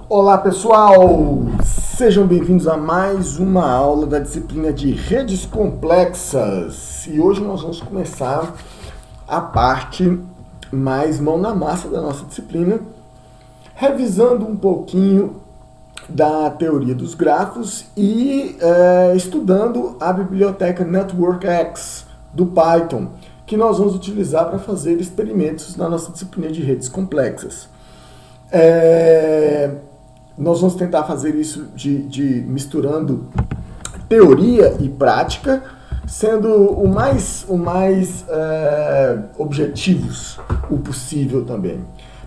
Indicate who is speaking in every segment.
Speaker 1: Olá pessoal, sejam bem-vindos a mais uma aula da disciplina de redes complexas e hoje nós vamos começar a parte mais mão na massa da nossa disciplina, revisando um pouquinho da teoria dos grafos e estudando a biblioteca NetworkX do Python, que nós vamos utilizar para fazer experimentos na nossa disciplina de redes complexas. Nós vamos tentar fazer isso misturando teoria e prática, sendo o mais objetivos o possível também.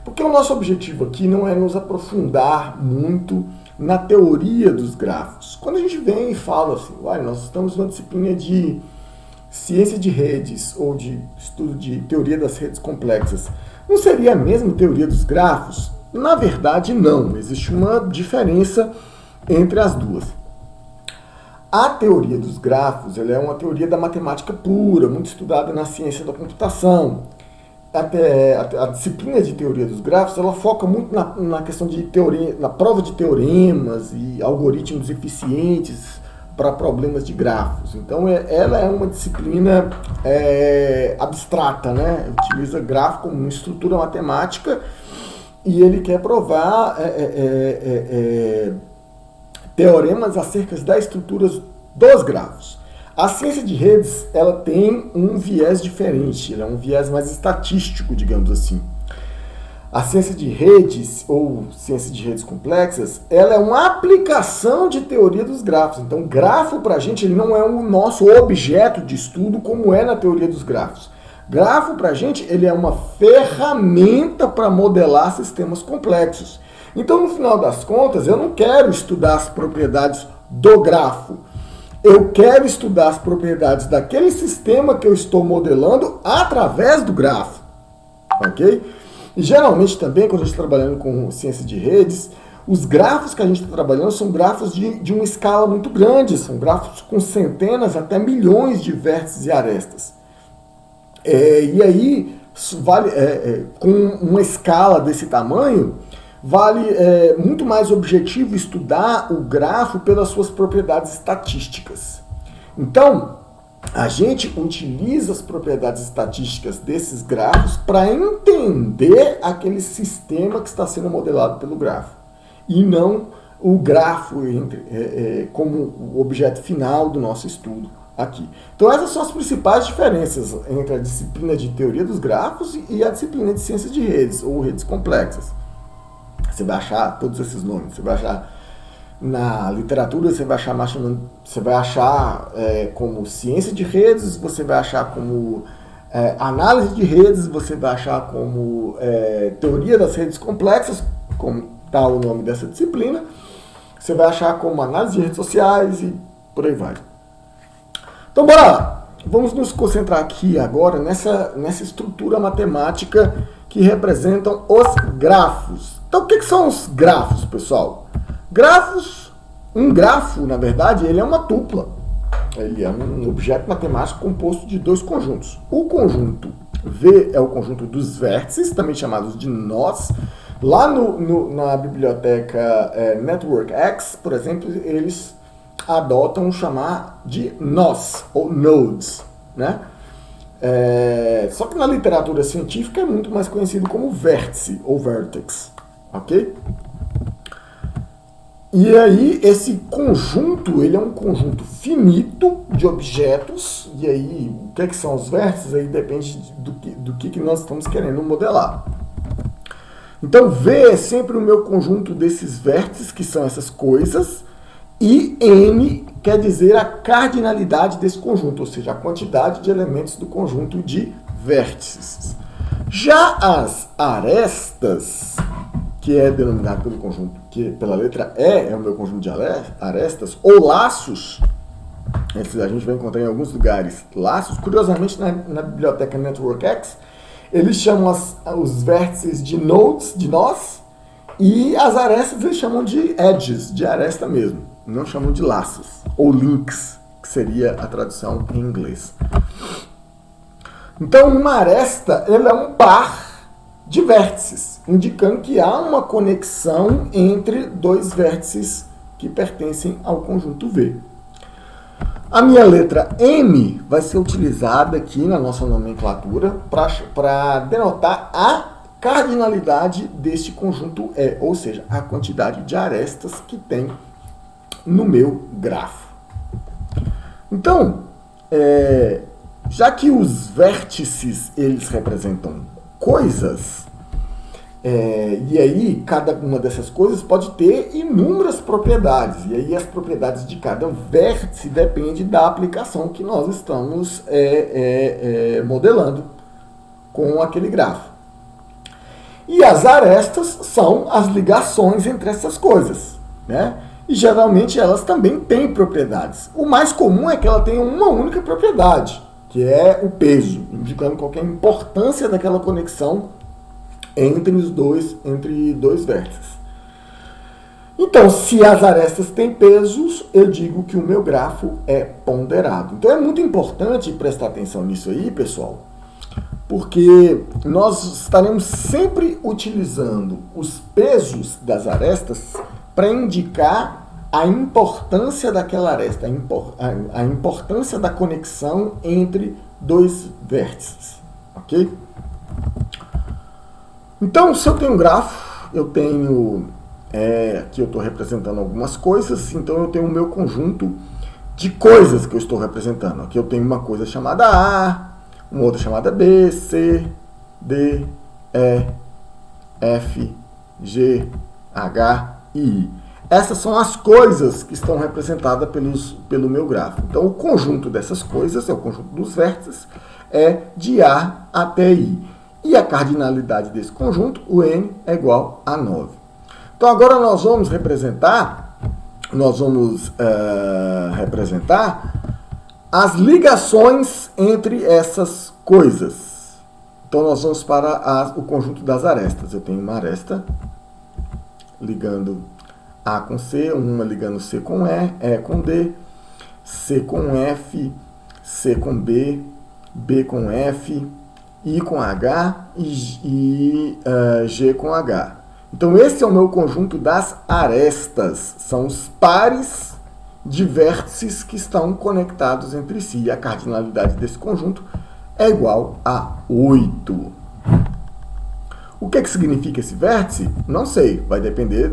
Speaker 1: Porque o nosso objetivo aqui não é nos aprofundar muito na teoria dos grafos. Quando a gente vem e fala assim, nós estamos numa disciplina de ciência de redes ou de estudo de teoria das redes complexas, não seria a mesma teoria dos grafos? Na verdade, não. Existe uma diferença entre as duas. A teoria dos grafos ela é uma teoria da matemática pura, muito estudada na ciência da computação. A disciplina de teoria dos grafos ela foca muito na questão de teoria, na prova de teoremas e algoritmos eficientes para problemas de grafos. Então, ela é uma disciplina abstrata, né? Utiliza grafo como uma estrutura matemática. E ele quer provar teoremas acerca das estruturas dos grafos. A ciência de redes ela tem um viés diferente, ela é um viés mais estatístico, digamos assim. A ciência de redes, ou ciência de redes complexas, ela é uma aplicação de teoria dos grafos. Então, grafo para a gente ele não é o nosso objeto de estudo como é na teoria dos grafos. Grafo, para a gente, ele é uma ferramenta para modelar sistemas complexos. Então, no final das contas, eu não quero estudar as propriedades do grafo. Eu quero estudar as propriedades daquele sistema que eu estou modelando através do grafo. Ok? E, geralmente, também, quando a gente está trabalhando com ciência de redes, os grafos que a gente está trabalhando são grafos de uma escala muito grande. São grafos com centenas até milhões de vértices e arestas. E aí, com uma escala desse tamanho, vale muito mais objetivo estudar o grafo pelas suas propriedades estatísticas. Então, a gente utiliza as propriedades estatísticas desses grafos para entender aquele sistema que está sendo modelado pelo grafo, e não o grafo como o objeto final do nosso estudo. Aqui. Então essas são as principais diferenças entre a disciplina de teoria dos grafos e a disciplina de ciência de redes, ou redes complexas. Você vai achar todos esses nomes, você vai achar na literatura, você vai achar como ciência de redes, você vai achar como análise de redes, você vai achar como teoria das redes complexas, como está o nome dessa disciplina, você vai achar como análise de redes sociais e por aí vai. Então, bora lá. Vamos nos concentrar aqui agora nessa estrutura matemática que representam os grafos. Então, o que são os grafos, pessoal? Um grafo, na verdade, ele é uma tupla. Ele é um objeto matemático composto de dois conjuntos. O conjunto V é o conjunto dos vértices, também chamados de nós. Lá na biblioteca NetworkX, por exemplo, eles adotam chamar de nós, ou nodes, né? Só que na literatura científica é muito mais conhecido como vértice, ou vertex, ok? E aí, esse conjunto, ele é um conjunto finito de objetos, e aí, o que são os vértices? Aí depende do que nós estamos querendo modelar. Então, V é sempre o meu conjunto desses vértices, que são essas coisas, e N quer dizer a cardinalidade desse conjunto, ou seja, a quantidade de elementos do conjunto de vértices. Já as arestas, que é denominado pelo conjunto, que pela letra E é o meu conjunto de arestas, ou laços, a gente vai encontrar em alguns lugares laços, curiosamente na biblioteca NetworkX, eles chamam os vértices de nodes, de nós, e as arestas eles chamam de edges, de aresta mesmo. Não chamam de laços, ou links, que seria a tradução em inglês. Então, uma aresta ela é um par de vértices, indicando que há uma conexão entre dois vértices que pertencem ao conjunto V. A minha letra M vai ser utilizada aqui na nossa nomenclatura para denotar a cardinalidade deste conjunto E, ou seja, a quantidade de arestas que tem no meu grafo. Então, já que os vértices eles representam coisas, e aí cada uma dessas coisas pode ter inúmeras propriedades, e aí as propriedades de cada vértice dependem da aplicação que nós estamos modelando com aquele grafo. E as arestas são as ligações entre essas coisas, né? E geralmente elas também têm propriedades. O mais comum é que ela tenha uma única propriedade, que é o peso, indicando qualquer importância daquela conexão entre dois vértices. Então, se as arestas têm pesos, eu digo que o meu grafo é ponderado. Então é muito importante prestar atenção nisso aí, pessoal, porque nós estaremos sempre utilizando os pesos das arestas para indicar a importância daquela aresta, a importância da conexão entre dois vértices, ok? Então, se eu tenho um grafo, eu tenho, aqui eu estou representando algumas coisas, então eu tenho o meu conjunto de coisas que eu estou representando. Aqui eu tenho uma coisa chamada A, uma outra chamada B, C, D, E, F, G, H e I. Essas são as coisas que estão representadas pelo meu grafo. Então, o conjunto dessas coisas, é o conjunto dos vértices, é de A até I. E a cardinalidade desse conjunto, o N, é igual a 9. Então, agora nós vamos representar as ligações entre essas coisas. Então, nós vamos para o conjunto das arestas. Eu tenho uma aresta ligando A com C, uma ligando C com E com D, C com F, C com B, B com F, I com H e G com H. Então, esse é o meu conjunto das arestas. São os pares de vértices que estão conectados entre si. E a cardinalidade desse conjunto é igual a 8. O que significa esse vértice? Não sei. Vai depender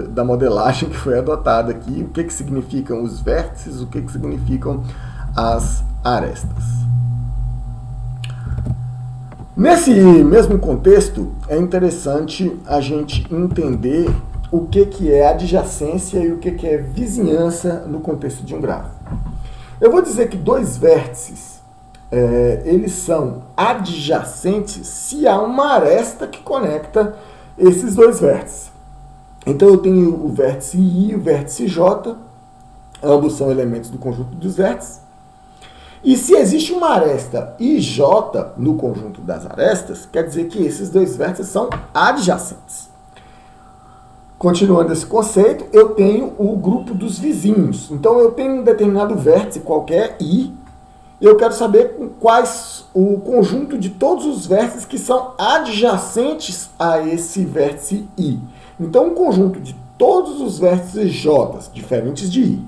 Speaker 1: da modelagem que foi adotada aqui. O que significam os vértices, o que significam as arestas. Nesse mesmo contexto, é interessante a gente entender o que é adjacência e o que é vizinhança no contexto de um grafo. Eu vou dizer que dois vértices, eles são adjacentes se há uma aresta que conecta esses dois vértices. Então, eu tenho o vértice I e o vértice J, ambos são elementos do conjunto dos vértices. E se existe uma aresta IJ no conjunto das arestas, quer dizer que esses dois vértices são adjacentes. Continuando esse conceito, eu tenho o grupo dos vizinhos. Então, eu tenho um determinado vértice qualquer, I, e eu quero saber o conjunto de todos os vértices que são adjacentes a esse vértice I. Então, o conjunto de todos os vértices J, diferentes de I,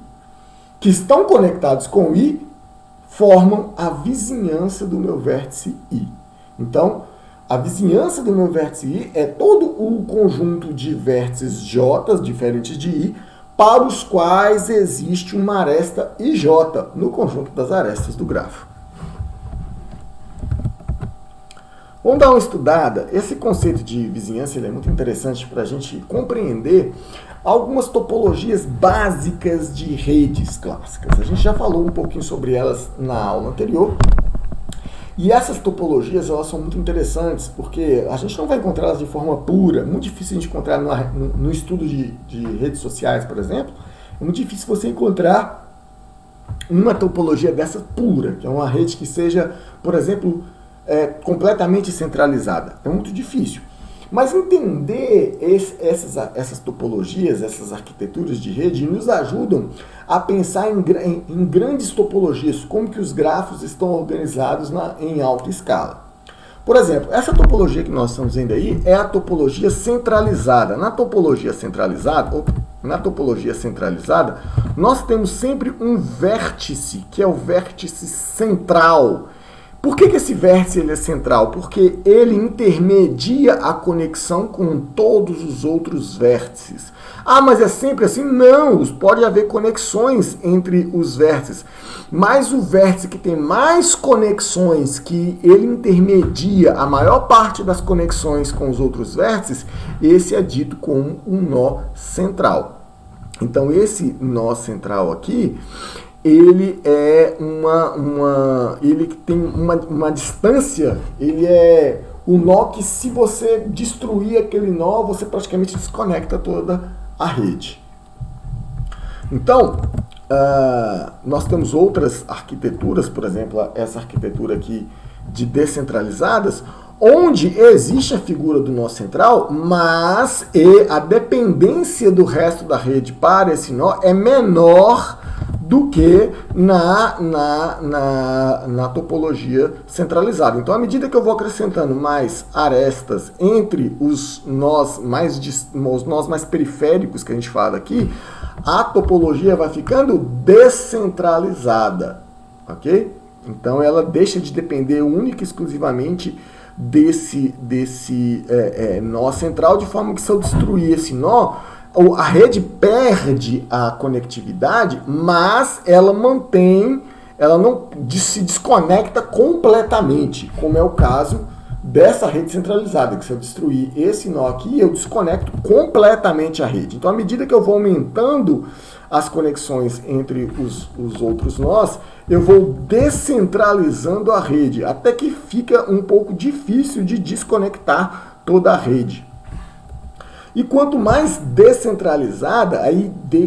Speaker 1: que estão conectados com I, formam a vizinhança do meu vértice I. Então, a vizinhança do meu vértice I é todo o conjunto de vértices J, diferentes de I, para os quais existe uma aresta IJ no conjunto das arestas do grafo. Vamos dar uma estudada. Esse conceito de vizinhança ele é muito interessante para a gente compreender algumas topologias básicas de redes clássicas. A gente já falou um pouquinho sobre elas na aula anterior. E essas topologias elas são muito interessantes porque a gente não vai encontrá-las de forma pura. É muito difícil a gente encontrar no estudo de redes sociais, por exemplo. É muito difícil você encontrar uma topologia dessa pura, que é uma rede que seja, por exemplo, completamente centralizada. É muito difícil. Mas entender essas topologias, essas arquiteturas de rede, nos ajudam a pensar em grandes topologias, como que os grafos estão organizados em alta escala. Por exemplo, essa topologia que nós estamos vendo aí é a topologia centralizada. Na topologia centralizada, nós temos sempre um vértice, que é o vértice central. Por que esse vértice ele é central? Porque ele intermedia a conexão com todos os outros vértices. Ah, mas é sempre assim? Não, pode haver conexões entre os vértices. Mas o vértice que tem mais conexões, que ele intermedia a maior parte das conexões com os outros vértices, esse é dito como um nó central. Então esse nó central aqui, ele é ele tem uma distância, ele é o nó que, se você destruir aquele nó, você praticamente desconecta toda a rede. Então, nós temos outras arquiteturas, por exemplo, essa arquitetura aqui de descentralizadas, onde existe a figura do nó central, mas a dependência do resto da rede para esse nó é menor do que na topologia centralizada. Então, à medida que eu vou acrescentando mais arestas entre os nós mais periféricos que a gente fala aqui, a topologia vai ficando descentralizada, ok? Então, ela deixa de depender única e exclusivamente desse nó central, de forma que, se eu destruir esse nó, a rede perde a conectividade, mas ela não se desconecta completamente, como é o caso dessa rede centralizada, que, se eu destruir esse nó aqui, eu desconecto completamente a rede. Então, à medida que eu vou aumentando as conexões entre os outros nós, eu vou descentralizando a rede, até que fica um pouco difícil de desconectar toda a rede. E quanto mais descentralizada,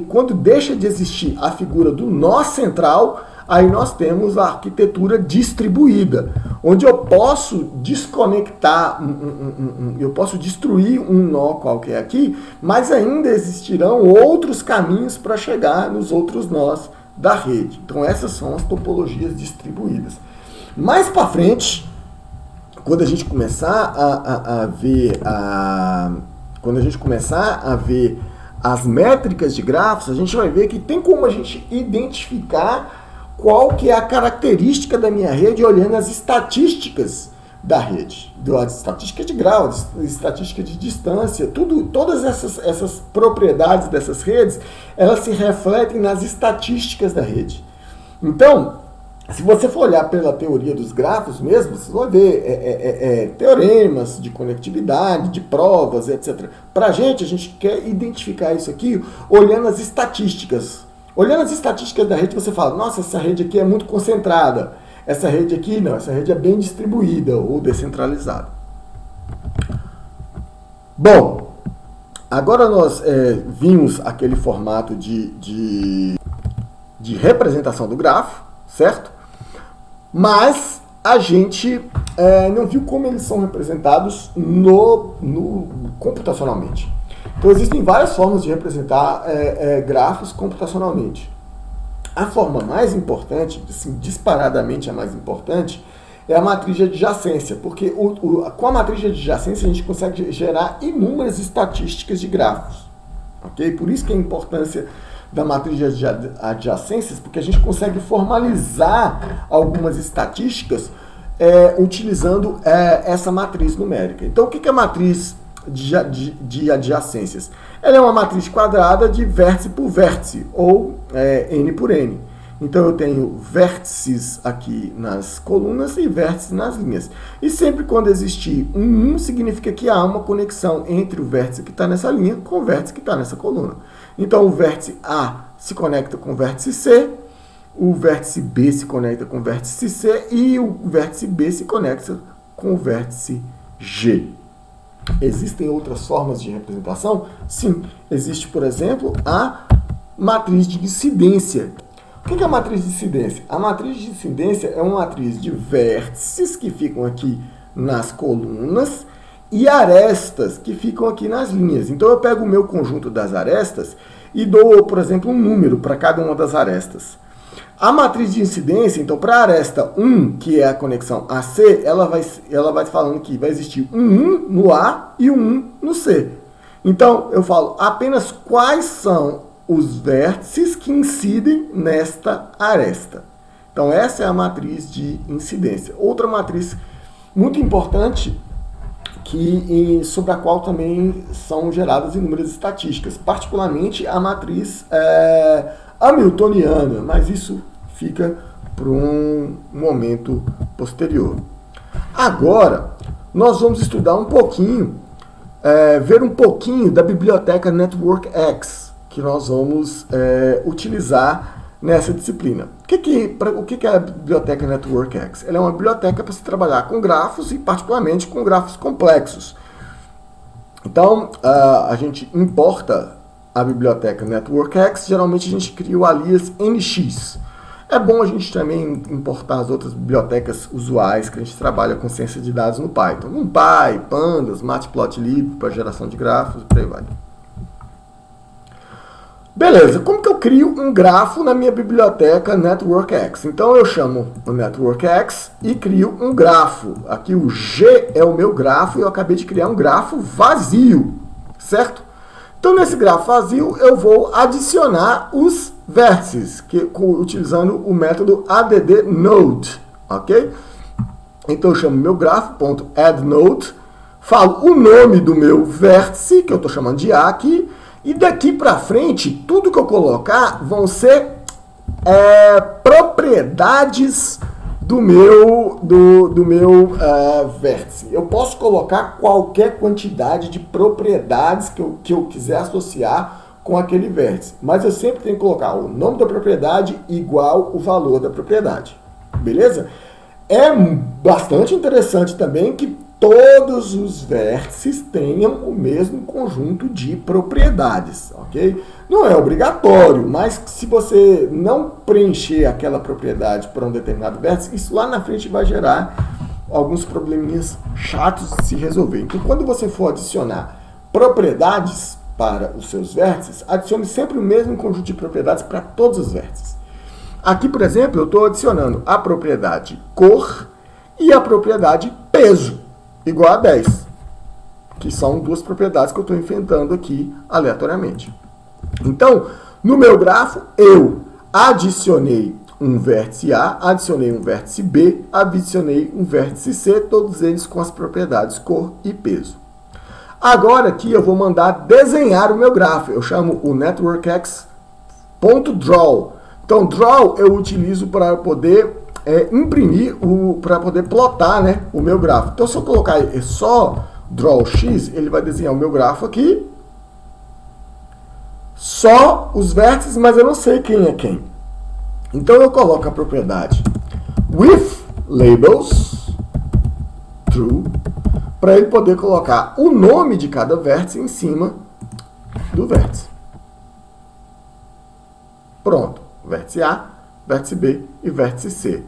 Speaker 1: quando deixa de existir a figura do nó central, aí nós temos a arquitetura distribuída, onde eu posso desconectar, eu posso destruir um nó qualquer aqui, mas ainda existirão outros caminhos para chegar nos outros nós da rede. Então essas são as topologias distribuídas. Mais para frente, quando a gente começar quando a gente começar a ver as métricas de grafos, a gente vai ver que tem como a gente identificar qual que é a característica da minha rede olhando as estatísticas da rede. As estatísticas de grau, estatística de distância, todas essas propriedades dessas redes, elas se refletem nas estatísticas da rede. Então, se você for olhar pela teoria dos grafos mesmo, você vai ver teoremas de conectividade, de provas, etc. Para a gente quer identificar isso aqui olhando as estatísticas. Olhando as estatísticas da rede, você fala, nossa, essa rede aqui é muito concentrada. Essa rede aqui, não, essa rede é bem distribuída ou descentralizada. Bom, agora nós vimos aquele formato de representação do grafo, certo? Mas a gente não viu como eles são representados computacionalmente. Então existem várias formas de representar grafos computacionalmente. A forma mais importante, assim, disparadamente a mais importante, é a matriz de adjacência, porque com a matriz de adjacência a gente consegue gerar inúmeras estatísticas de grafos. Okay? Por isso que a importância da matriz de adjacências, porque a gente consegue formalizar algumas estatísticas utilizando essa matriz numérica. Então, o que é a matriz de adjacências? Ela é uma matriz quadrada de vértice por vértice, ou n por n. Então, eu tenho vértices aqui nas colunas e vértices nas linhas. E sempre quando existir um 1, significa que há uma conexão entre o vértice que está nessa linha com o vértice que está nessa coluna. Então, o vértice A se conecta com o vértice C, o vértice B se conecta com o vértice C e o vértice B se conecta com o vértice G. Existem outras formas de representação? Sim. Existe, por exemplo, a matriz de incidência. O que é a matriz de incidência? A matriz de incidência é uma matriz de vértices que ficam aqui nas colunas e arestas que ficam aqui nas linhas. Então, eu pego o meu conjunto das arestas e dou, por exemplo, um número para cada uma das arestas. A matriz de incidência, então, para a aresta 1, que é a conexão AC, ela vai falando que vai existir um 1 no A e um 1 no C. Então, eu falo apenas quais são os vértices que incidem nesta aresta. Então, essa é a matriz de incidência. Outra matriz muito importante sobre a qual também são geradas inúmeras estatísticas, particularmente a matriz hamiltoniana, mas isso fica para um momento posterior. Agora, nós vamos estudar um pouquinho, ver um pouquinho da biblioteca NetworkX, que nós vamos utilizar nessa disciplina. O que é a biblioteca NetworkX? Ela é uma biblioteca para se trabalhar com grafos e particularmente com grafos complexos. Então, a gente importa a biblioteca NetworkX, geralmente a gente cria o alias NX. É bom a gente também importar as outras bibliotecas usuais que a gente trabalha com ciência de dados no Python. NumPy, Pandas, Matplotlib para geração de grafos e por aí vai. Beleza, como que eu crio um grafo na minha biblioteca NetworkX? Então eu chamo o NetworkX e crio um grafo. Aqui o G é o meu grafo e eu acabei de criar um grafo vazio, certo? Então nesse grafo vazio eu vou adicionar os vértices, utilizando o método addNode, ok? Então eu chamo meu grafo.addNode, falo o nome do meu vértice, que eu estou chamando de A aqui, e daqui para frente, tudo que eu colocar vão ser propriedades do meu vértice. Eu posso colocar qualquer quantidade de propriedades que eu quiser associar com aquele vértice. Mas eu sempre tenho que colocar o nome da propriedade igual o valor da propriedade. Beleza? É bastante interessante também que todos os vértices tenham o mesmo conjunto de propriedades, ok? Não é obrigatório, mas se você não preencher aquela propriedade para um determinado vértice, isso lá na frente vai gerar alguns probleminhas chatos de se resolver. Então, quando você for adicionar propriedades para os seus vértices, adicione sempre o mesmo conjunto de propriedades para todos os vértices. Aqui, por exemplo, eu estou adicionando a propriedade cor e a propriedade peso, igual a 10, que são duas propriedades que eu estou inventando aqui aleatoriamente. Então, no meu grafo, eu adicionei um vértice A, adicionei um vértice B, adicionei um vértice C, todos eles com as propriedades cor e peso. Agora aqui eu vou mandar desenhar o meu grafo. Eu chamo o networkx.draw. Então, draw eu utilizo para poder imprimir, para poder plotar, né, o meu grafo. Então, se eu colocar só draw x, ele vai desenhar o meu grafo aqui. Só os vértices, mas eu não sei quem é quem. Então, eu coloco a propriedade with labels true, para ele poder colocar o nome de cada vértice em cima do vértice. Pronto. Vértice A, vértice B e vértice C.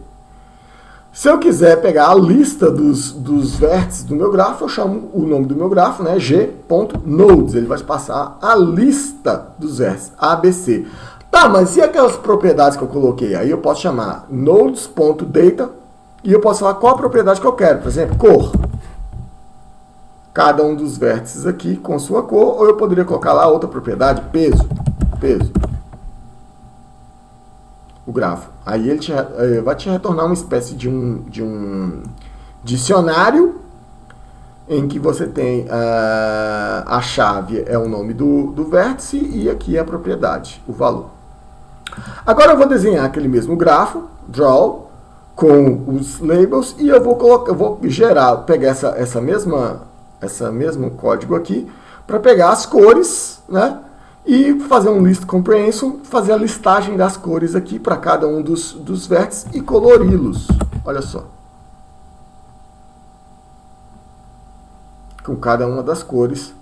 Speaker 1: Se eu quiser pegar a lista dos vértices do meu grafo, eu chamo o nome do meu grafo, né, g.nodes. Ele vai passar a lista dos vértices A, B, C. Tá, mas e aquelas propriedades que eu coloquei? Aí eu posso chamar nodes.data e eu posso falar qual a propriedade que eu quero. Por exemplo, cor. Cada um dos vértices aqui com sua cor, ou eu poderia colocar lá outra propriedade, peso. O grafo. Aí ele vai te retornar uma espécie de um dicionário em que você tem a chave é o nome do vértice e aqui é a propriedade, o valor. Agora eu vou desenhar aquele mesmo grafo, draw, com os labels e eu vou pegar esse mesmo código aqui para pegar as cores, né? E fazer um list comprehension, fazer a listagem das cores aqui para cada um dos vértices e colori-los. Olha só. Com cada uma das cores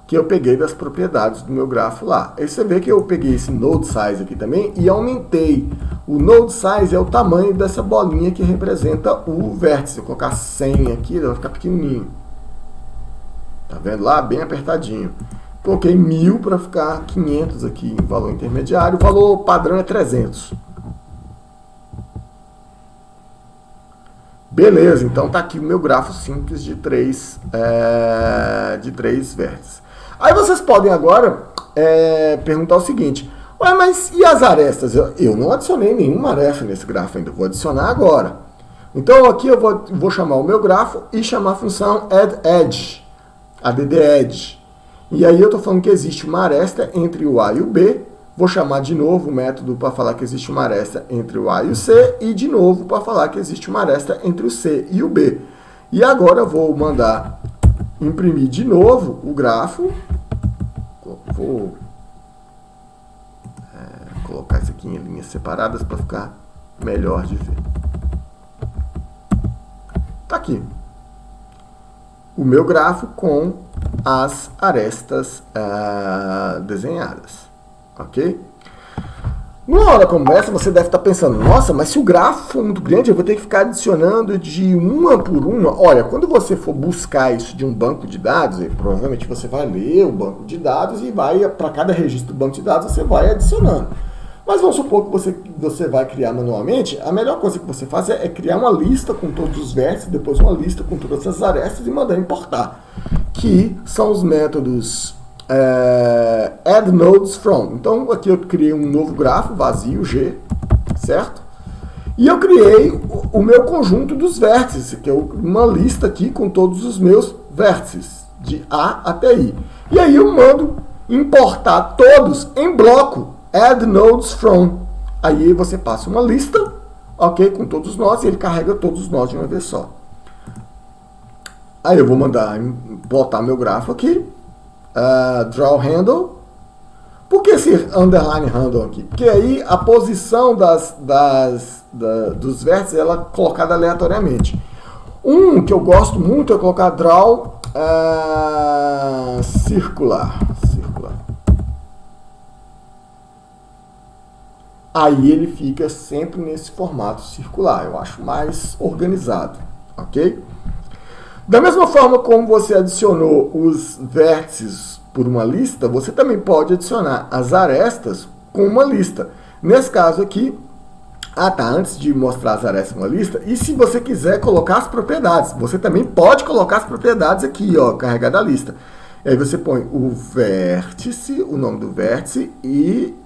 Speaker 1: que eu peguei das propriedades do meu grafo lá. Aí você vê que eu peguei esse node size aqui também e aumentei. O node size é o tamanho dessa bolinha que representa o vértice. Se eu colocar 100 aqui, ele vai ficar pequenininho. Tá vendo lá? Bem apertadinho. Coloquei 1000 para ficar 500 aqui em valor intermediário. O valor padrão é 300. Beleza, então tá aqui o meu grafo simples de três vértices. Aí vocês podem agora perguntar o seguinte: ué, mas e as arestas? Eu não adicionei nenhuma aresta nesse grafo ainda, vou adicionar agora. Então aqui eu vou chamar o meu grafo e chamar a função addEdge, addEdge. E aí eu estou falando que existe uma aresta entre o A e o B. Vou chamar de novo o método para falar que existe uma aresta entre o A e o C, e de novo para falar que existe uma aresta entre o C e o B. E agora eu vou mandar imprimir de novo o grafo. Vou colocar isso aqui em linhas separadas para ficar melhor de ver. Tá aqui o meu grafo com as arestas desenhadas. Ok? Numa hora como essa, você deve estar pensando: nossa, mas se o grafo for muito grande, eu vou ter que ficar adicionando de uma por uma. Olha, quando você for buscar isso de um banco de dados, provavelmente você vai ler o banco de dados e vai, para cada registro do banco de dados, você vai adicionando. Mas vamos supor que você vai criar manualmente. A melhor coisa que você faz é criar uma lista com todos os vértices, depois uma lista com todas as arestas e mandar importar, que são os métodos add nodes from. Então aqui eu criei um novo grafo vazio, G, certo? E eu criei o meu conjunto dos vértices, que é uma lista aqui com todos os meus vértices, de A até I. E aí eu mando importar todos em bloco, add nodes from. Aí você passa uma lista, ok, com todos os nós, e ele carrega todos os nós de uma vez só. Aí eu vou mandar botar meu grafo aqui. Draw handle. Por que esse underline handle aqui? Porque aí a posição dos vértices ela é colocada aleatoriamente. Um que eu gosto muito é colocar draw circular. Aí ele fica sempre nesse formato circular. Eu acho mais organizado, ok? Da mesma forma como você adicionou os vértices por uma lista, você também pode adicionar as arestas com uma lista. Nesse caso aqui, antes de mostrar as arestas com uma lista, e se você quiser colocar as propriedades, você também pode colocar as propriedades aqui, ó, carregar da lista. Aí você põe o vértice, o nome do vértice e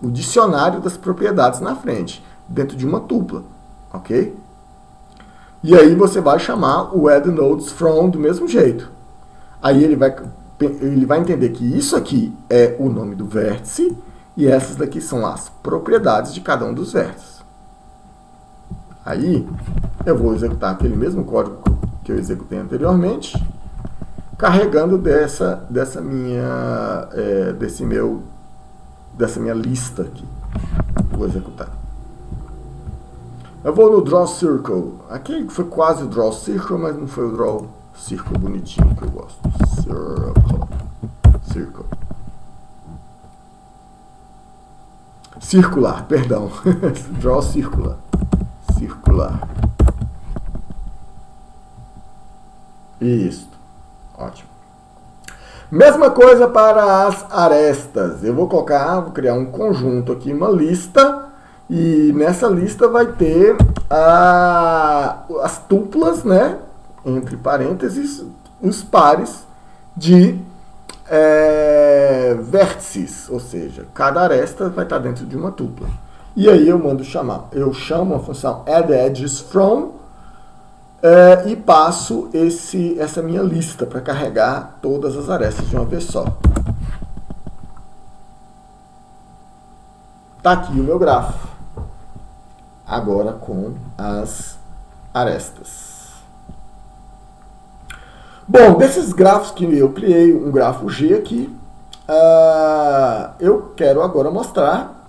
Speaker 1: o dicionário das propriedades na frente, dentro de uma tupla, ok? E aí você vai chamar o add nodes from do mesmo jeito. Aí ele vai entender que isso aqui é o nome do vértice e essas daqui são as propriedades de cada um dos vértices. Aí eu vou executar aquele mesmo código que eu executei anteriormente, carregando dessa minha lista aqui. Vou executar. Eu vou no Draw Circle. Aqui foi quase o Draw Circle, mas não foi o Draw Circle bonitinho que eu gosto. Circle. Circular, perdão. Draw Circular. Circular. Isso. Ótimo. Mesma coisa para as arestas. Eu vou criar um conjunto aqui, uma lista. E nessa lista vai ter as tuplas, né, entre parênteses, os pares de vértices, ou seja, cada aresta vai estar dentro de uma tupla. E aí eu chamo a função addEdgesFrom e passo essa minha lista para carregar todas as arestas de uma vez só. Tá aqui o meu grafo. Agora com as arestas. Bom, desses grafos que eu criei, um grafo G aqui, eu quero agora mostrar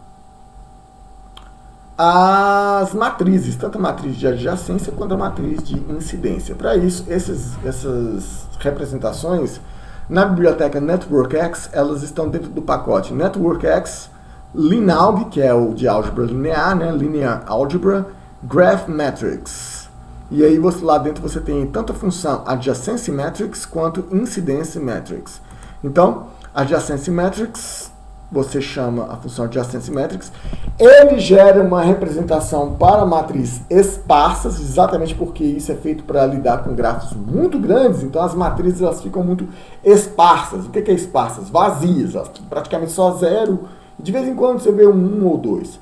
Speaker 1: as matrizes, tanto a matriz de adjacência quanto a matriz de incidência. Para isso, essas representações, na biblioteca NetworkX, elas estão dentro do pacote NetworkX Linalg, que é o de álgebra linear, né? Linear Algebra, Graph Matrix. E aí lá dentro você tem tanto a função Adjacency Matrix quanto Incidence Matrix. Então, Adjacency Matrix você chama a função adjacency matrix. Ele gera uma representação para a matriz esparsas, exatamente porque isso é feito para lidar com grafos muito grandes, então as matrizes elas ficam muito esparsas. O que é esparsas? Vazias, praticamente só zero, e de vez em quando você vê um ou dois.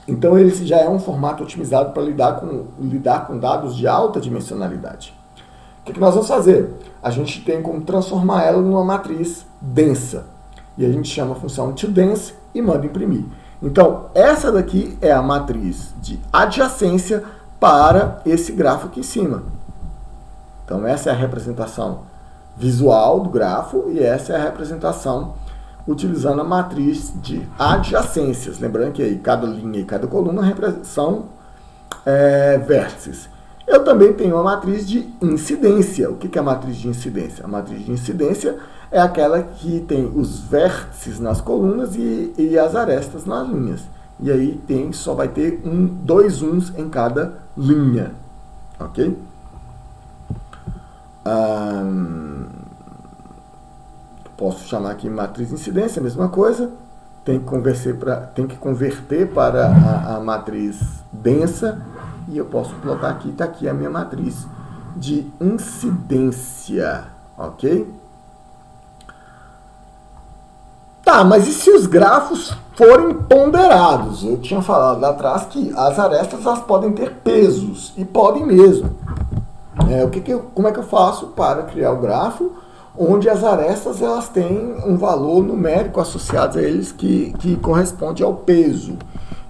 Speaker 1: Então ele já é um formato otimizado para lidar com dados de alta dimensionalidade. O que nós vamos fazer? A gente tem como transformar ela numa matriz densa. E a gente chama a função toDense e manda imprimir. Então, essa daqui é a matriz de adjacência para esse grafo aqui em cima. Então, essa é a representação visual do grafo e essa é a representação utilizando a matriz de adjacências. Lembrando que aí cada linha e cada coluna são vértices. Eu também tenho uma matriz de incidência. O que é a matriz de incidência? A matriz de incidência é aquela que tem os vértices nas colunas e as arestas nas linhas. E aí só vai ter dois uns em cada linha. Ok? Posso chamar aqui matriz de incidência, a mesma coisa. Tem que converter para a matriz densa. E eu posso plotar aqui, está aqui a minha matriz de incidência, ok? Tá, mas e se os grafos forem ponderados? Eu tinha falado lá atrás que as arestas elas podem ter pesos, e podem mesmo. Como é que eu faço para criar o grafo onde as arestas elas têm um valor numérico associado a eles que corresponde ao peso?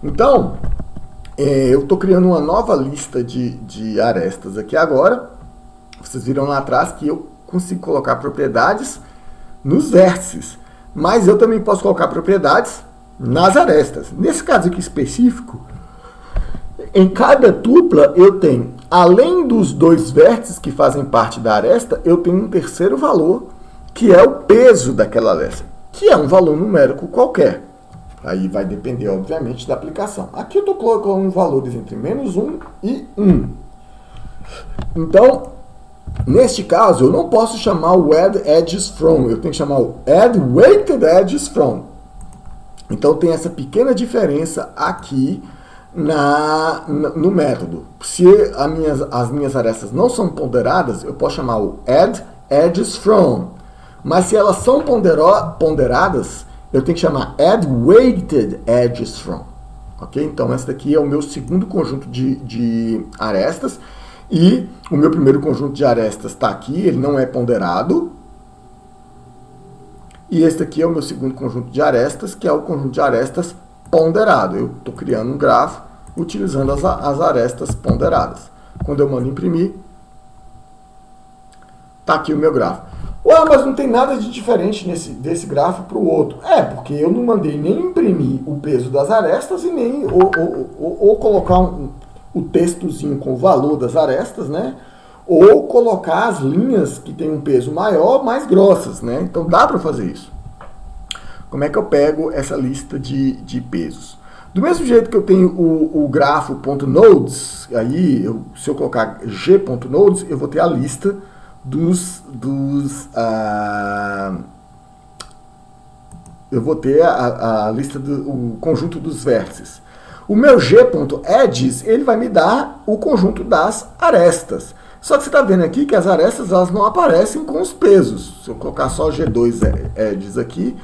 Speaker 1: Então, eu estou criando uma nova lista de arestas aqui agora. Vocês viram lá atrás que eu consigo colocar propriedades nos vértices. Mas eu também posso colocar propriedades nas arestas. Nesse caso aqui específico, em cada tupla eu tenho, além dos dois vértices que fazem parte da aresta, eu tenho um terceiro valor, que é o peso daquela aresta, que é um valor numérico qualquer. Aí vai depender, obviamente, da aplicação. Aqui eu estou colocando valores entre -1 e 1. Então, neste caso, eu não posso chamar o add edges from, eu tenho que chamar o add weighted edges from. Então, tem essa pequena diferença aqui no método. Se as minhas arestas não são ponderadas, eu posso chamar o add edges from. Mas se elas são ponderadas, eu tenho que chamar add weighted edges from. Ok? Então, esse daqui é o meu segundo conjunto de arestas. E o meu primeiro conjunto de arestas está aqui, ele não é ponderado. E esse aqui é o meu segundo conjunto de arestas, que é o conjunto de arestas ponderado. Eu estou criando um grafo utilizando as arestas ponderadas. Quando eu mando imprimir, está aqui o meu grafo. Ué, mas não tem nada de diferente desse grafo para o outro. Porque eu não mandei nem imprimir o peso das arestas e nem ou colocar o textozinho com o valor das arestas, né? Ou colocar as linhas que tem um peso maior, mais grossas, né? Então dá para fazer isso. Como é que eu pego essa lista de pesos? Do mesmo jeito que eu tenho o grafo.nodes, aí se eu colocar g.nodes, eu vou ter a lista eu vou ter a lista o conjunto dos vértices. O meu g.edges, ele vai me dar o conjunto das arestas. Só que você está vendo aqui que as arestas elas não aparecem com os pesos. Se eu colocar só g2edges aqui,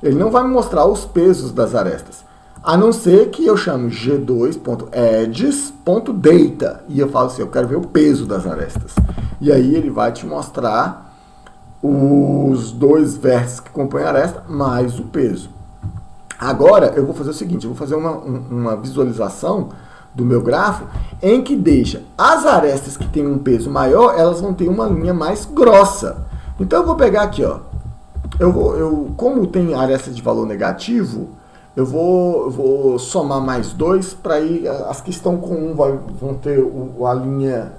Speaker 1: ele não vai me mostrar os pesos das arestas. A não ser que eu chame g2.edges.data e eu falo assim, eu quero ver o peso das arestas. E aí ele vai te mostrar os dois vértices que compõem a aresta mais o peso. Agora eu vou fazer o seguinte, eu vou fazer uma visualização do meu grafo em que deixa as arestas que têm um peso maior, elas vão ter uma linha mais grossa. Então eu vou pegar aqui, ó, como tem aresta de valor negativo, eu vou somar mais 2 para ir, as que estão com 1 vão ter a linha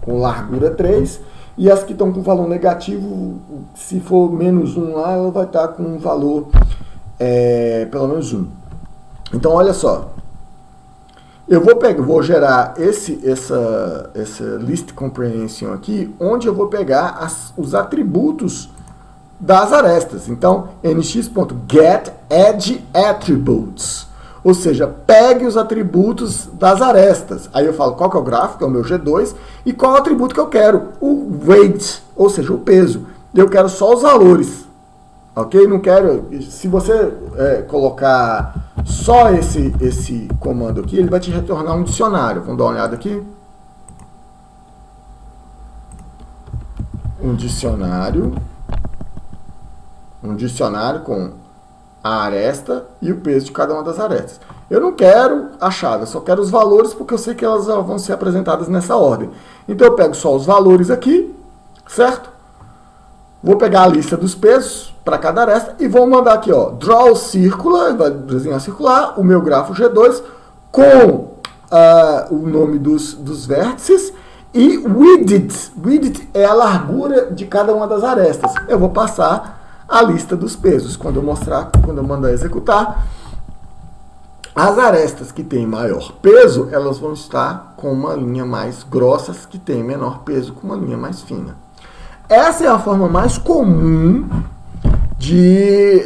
Speaker 1: com largura 3, e as que estão com valor negativo, se for -1 lá, ela vai estar com um valor pelo menos 1. Então, olha só. Eu vou gerar essa list comprehension aqui, onde eu vou pegar os atributos das arestas. Então, nx.getEdgeAttributes, ou seja, pegue os atributos das arestas. Aí eu falo qual que é o gráfico, que é o meu G2, e qual é o atributo que eu quero, o weight, ou seja, o peso. Eu quero só os valores, ok? Não quero, se você colocar só esse comando aqui, ele vai te retornar um dicionário. Vamos dar uma olhada aqui. Um dicionário com a aresta e o peso de cada uma das arestas. Eu não quero a chave, eu só quero os valores porque eu sei que elas vão ser apresentadas nessa ordem. Então eu pego só os valores aqui, certo? Vou pegar a lista dos pesos para cada aresta e vou mandar aqui, ó, draw circular, vai desenhar circular, o meu grafo G2 com o nome dos vértices e width. Width é a largura de cada uma das arestas. Eu vou passar a lista dos pesos. Quando eu mandar executar, as arestas que têm maior peso, elas vão estar com uma linha mais grossa, que tem menor peso com uma linha mais fina. Essa é a forma mais comum de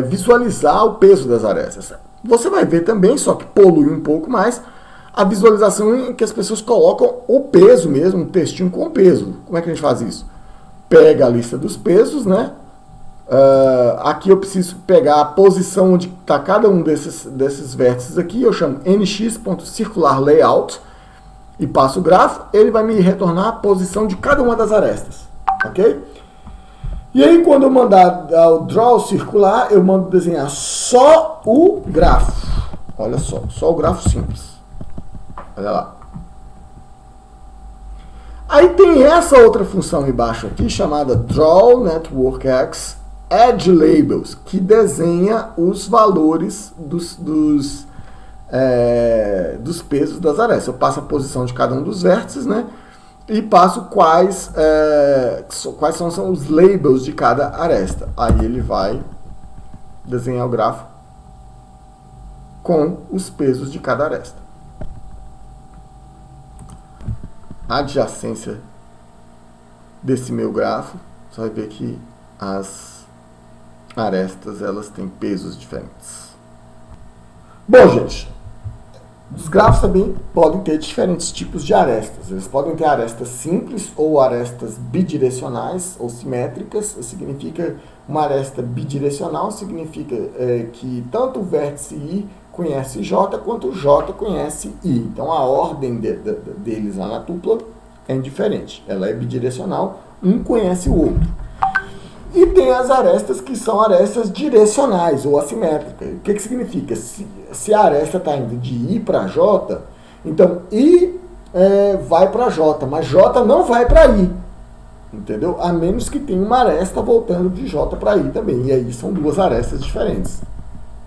Speaker 1: visualizar o peso das arestas. Você vai ver também, só que polui um pouco mais, a visualização em que as pessoas colocam o peso mesmo, um textinho com peso. Como é que a gente faz isso? Pega a lista dos pesos, né? Aqui eu preciso pegar a posição onde está cada um desses vértices aqui. Eu chamo nx.circularLayout e passo o grafo. Ele vai me retornar a posição de cada uma das arestas, ok? E aí quando eu mandar o draw circular, eu mando desenhar só o grafo. Olha só o grafo simples. Olha lá. Aí tem essa outra função embaixo aqui, chamada Draw Network X Edge Labels, que desenha os valores dos pesos das arestas. Eu passo a posição de cada um dos vértices, né? E passo quais são os labels de cada aresta. Aí ele vai desenhar o grafo com os pesos de cada aresta. A adjacência desse meu grafo, você vai ver que as arestas elas têm pesos diferentes. Bom, gente, os grafos também podem ter diferentes tipos de arestas. Eles podem ter arestas simples ou arestas bidirecionais ou simétricas. Significa uma aresta bidirecional, significa que tanto o vértice I conhece J quanto o J conhece I. Então a ordem deles lá na tupla é indiferente. Ela é bidirecional, um conhece o outro. E tem as arestas que são arestas direcionais ou assimétricas. O que significa? Se a aresta está indo de I para J, então I vai para J, mas J não vai para I. Entendeu? A menos que tenha uma aresta voltando de J para I também. E aí são duas arestas diferentes.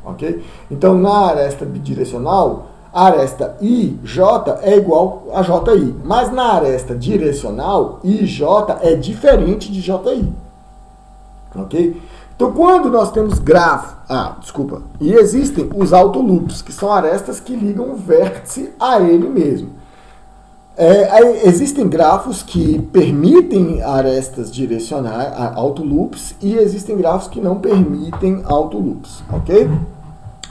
Speaker 1: Ok? Então, na aresta bidirecional, a aresta IJ é igual a JI. Mas na aresta direcional, IJ é diferente de JI. Ok? Então, quando nós temos grafo... E existem os autoloops, que são arestas que ligam o vértice a ele mesmo. Existem grafos que permitem arestas direcionais, autoloops, e existem grafos que não permitem autoloops, ok?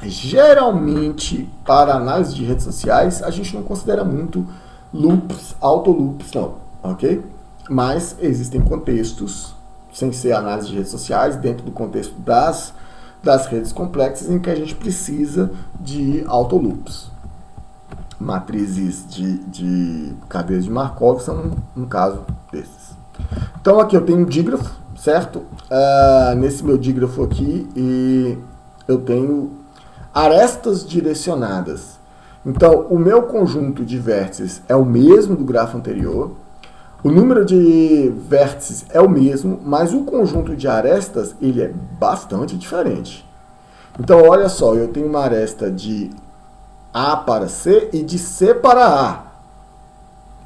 Speaker 1: Geralmente, para análise de redes sociais, a gente não considera muito loops, autoloops, não, ok? Mas existem contextos, sem ser análise de redes sociais, dentro do contexto das redes complexas, em que a gente precisa de autoloops. Matrizes de cadeias de Markov são um caso desses. Então aqui eu tenho um dígrafo, certo? Nesse meu dígrafo aqui, eu tenho arestas direcionadas. Então o meu conjunto de vértices é o mesmo do grafo anterior, o número de vértices é o mesmo, mas o conjunto de arestas ele é bastante diferente. Então olha só, eu tenho uma aresta de A para C e de C para A.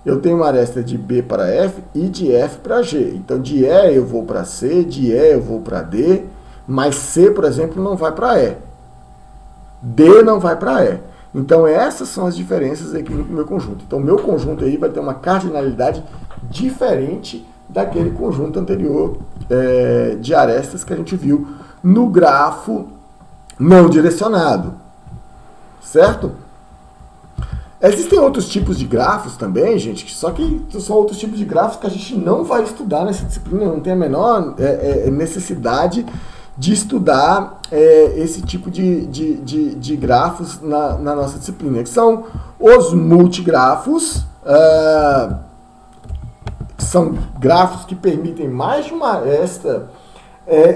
Speaker 1: Eu tenho uma aresta de B para F e de F para G. Então de E eu vou para C, de E eu vou para D, mas C, por exemplo, não vai para E. D não vai para E. Então essas são as diferenças aqui no meu conjunto. Então o meu conjunto aí vai ter uma cardinalidade diferente daquele conjunto anterior de arestas que a gente viu no grafo não direcionado, certo? Existem outros tipos de grafos também, gente, só que são outros tipos de grafos que a gente não vai estudar nessa disciplina, não tem a menor necessidade de estudar esse tipo de grafos na nossa disciplina, que são os multigrafos, que são grafos que permitem mais de uma aresta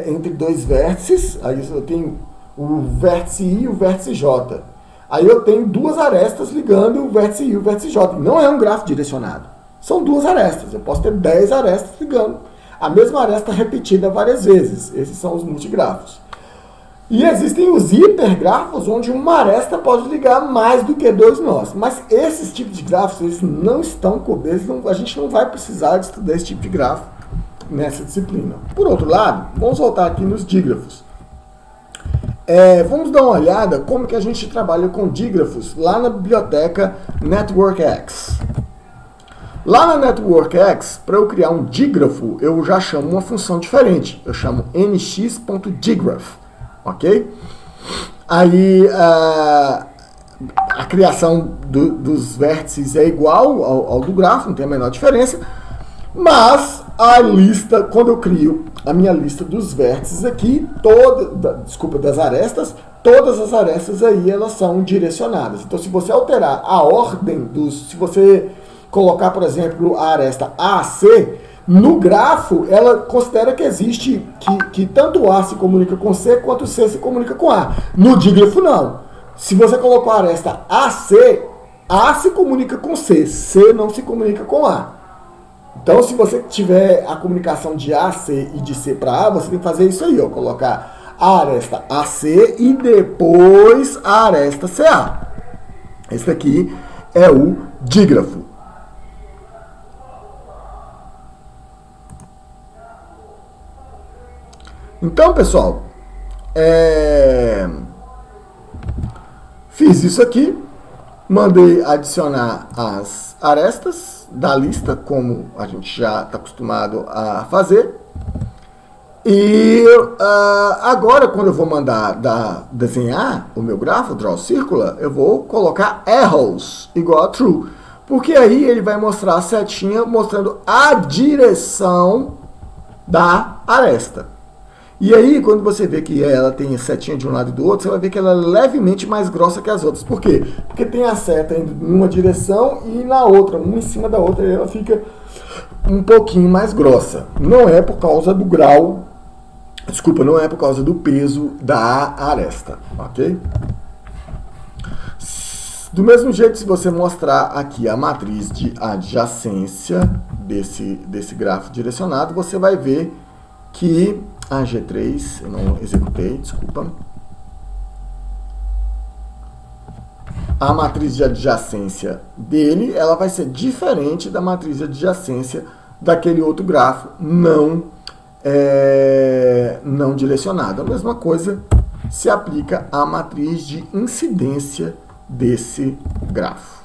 Speaker 1: entre dois vértices. Aí eu tenho o vértice I e o vértice J. Aí eu tenho duas arestas ligando o vértice I e o vértice J. Não é um grafo direcionado. São duas arestas. Eu posso ter 10 arestas ligando a mesma aresta repetida várias vezes. Esses são os multigrafos. E existem os hipergrafos, onde uma aresta pode ligar mais do que dois nós. Mas esses tipos de grafos, eles não estão cobertos. A gente não vai precisar de estudar esse tipo de grafo nessa disciplina. Por outro lado, vamos voltar aqui nos dígrafos. Vamos dar uma olhada como que a gente trabalha com dígrafos lá na biblioteca NetworkX. Lá na NetworkX, para eu criar um dígrafo, eu já chamo uma função diferente. Eu chamo nx.dgraph, ok? Aí a criação dos vértices é igual ao do grafo, não tem a menor diferença. Mas a lista, quando eu crio a minha lista dos vértices aqui, das arestas, todas as arestas aí elas são direcionadas. Então, se você alterar a ordem se você colocar, por exemplo, a aresta AC, no grafo ela considera que existe, que tanto A se comunica com C, quanto C se comunica com A. No dígrafo, não. Se você colocou a aresta AC, A se comunica com C, C não se comunica com A. Então, se você tiver a comunicação de AC e de C para A, você tem que fazer isso aí, ó, colocar a aresta AC e depois a aresta CA. Esse daqui é o dígrafo. Então, pessoal, fiz isso aqui, mandei adicionar as arestas da lista, como a gente já está acostumado a fazer. E agora, quando eu vou mandar desenhar o meu grafo, Draw Circular, eu vou colocar arrows igual a true, porque aí ele vai mostrar a setinha mostrando a direção da aresta. E aí, quando você vê que ela tem setinha de um lado e do outro, você vai ver que ela é levemente mais grossa que as outras. Por quê? Porque tem a seta indo em uma direção e na outra, uma em cima da outra, e ela fica um pouquinho mais grossa. Não é por causa do grau, não é por causa do peso da aresta, ok? Do mesmo jeito, se você mostrar aqui a matriz de adjacência desse grafo direcionado, você vai ver que a G3, eu não executei, desculpa. A matriz de adjacência dele, ela vai ser diferente da matriz de adjacência daquele outro grafo não direcionado. A mesma coisa se aplica à matriz de incidência desse grafo.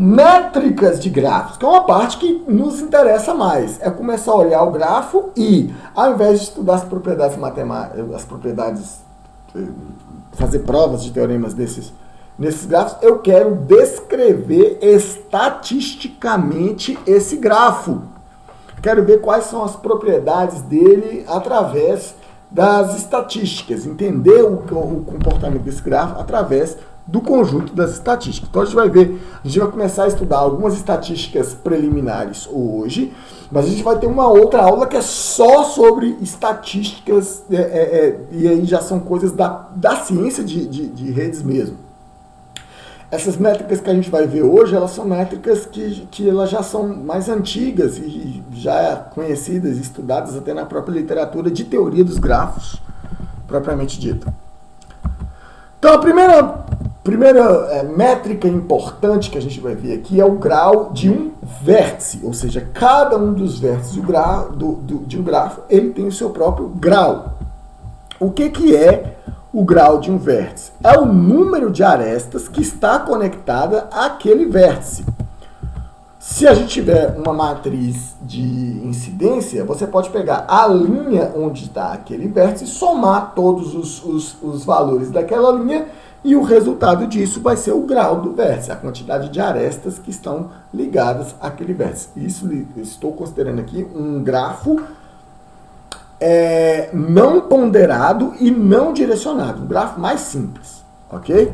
Speaker 1: Métricas de grafos, que é uma parte que nos interessa mais. É começar a olhar o grafo e, ao invés de estudar as propriedades matemáticas, fazer provas de teoremas nesses grafos, eu quero descrever estatisticamente esse grafo. Quero ver quais são as propriedades dele através das estatísticas, entender o comportamento desse grafo através do conjunto das estatísticas. Então a gente vai começar a estudar algumas estatísticas preliminares hoje, mas a gente vai ter uma outra aula que é só sobre estatísticas, e aí já são coisas da ciência de redes mesmo. Essas métricas que a gente vai ver hoje, elas são métricas que elas já são mais antigas e já conhecidas e estudadas até na própria literatura de teoria dos grafos, propriamente dita. Então, a primeira métrica importante que a gente vai ver aqui é o grau de um vértice, ou seja, cada um dos vértices de um grafo, ele tem o seu próprio grau. O que é o grau de um vértice? É o número de arestas que está conectada àquele vértice. Se a gente tiver uma matriz de incidência, você pode pegar a linha onde está aquele vértice, somar todos os valores daquela linha e o resultado disso vai ser o grau do vértice, a quantidade de arestas que estão ligadas àquele vértice. Isso eu estou considerando aqui um grafo não ponderado e não direcionado, um grafo mais simples, ok?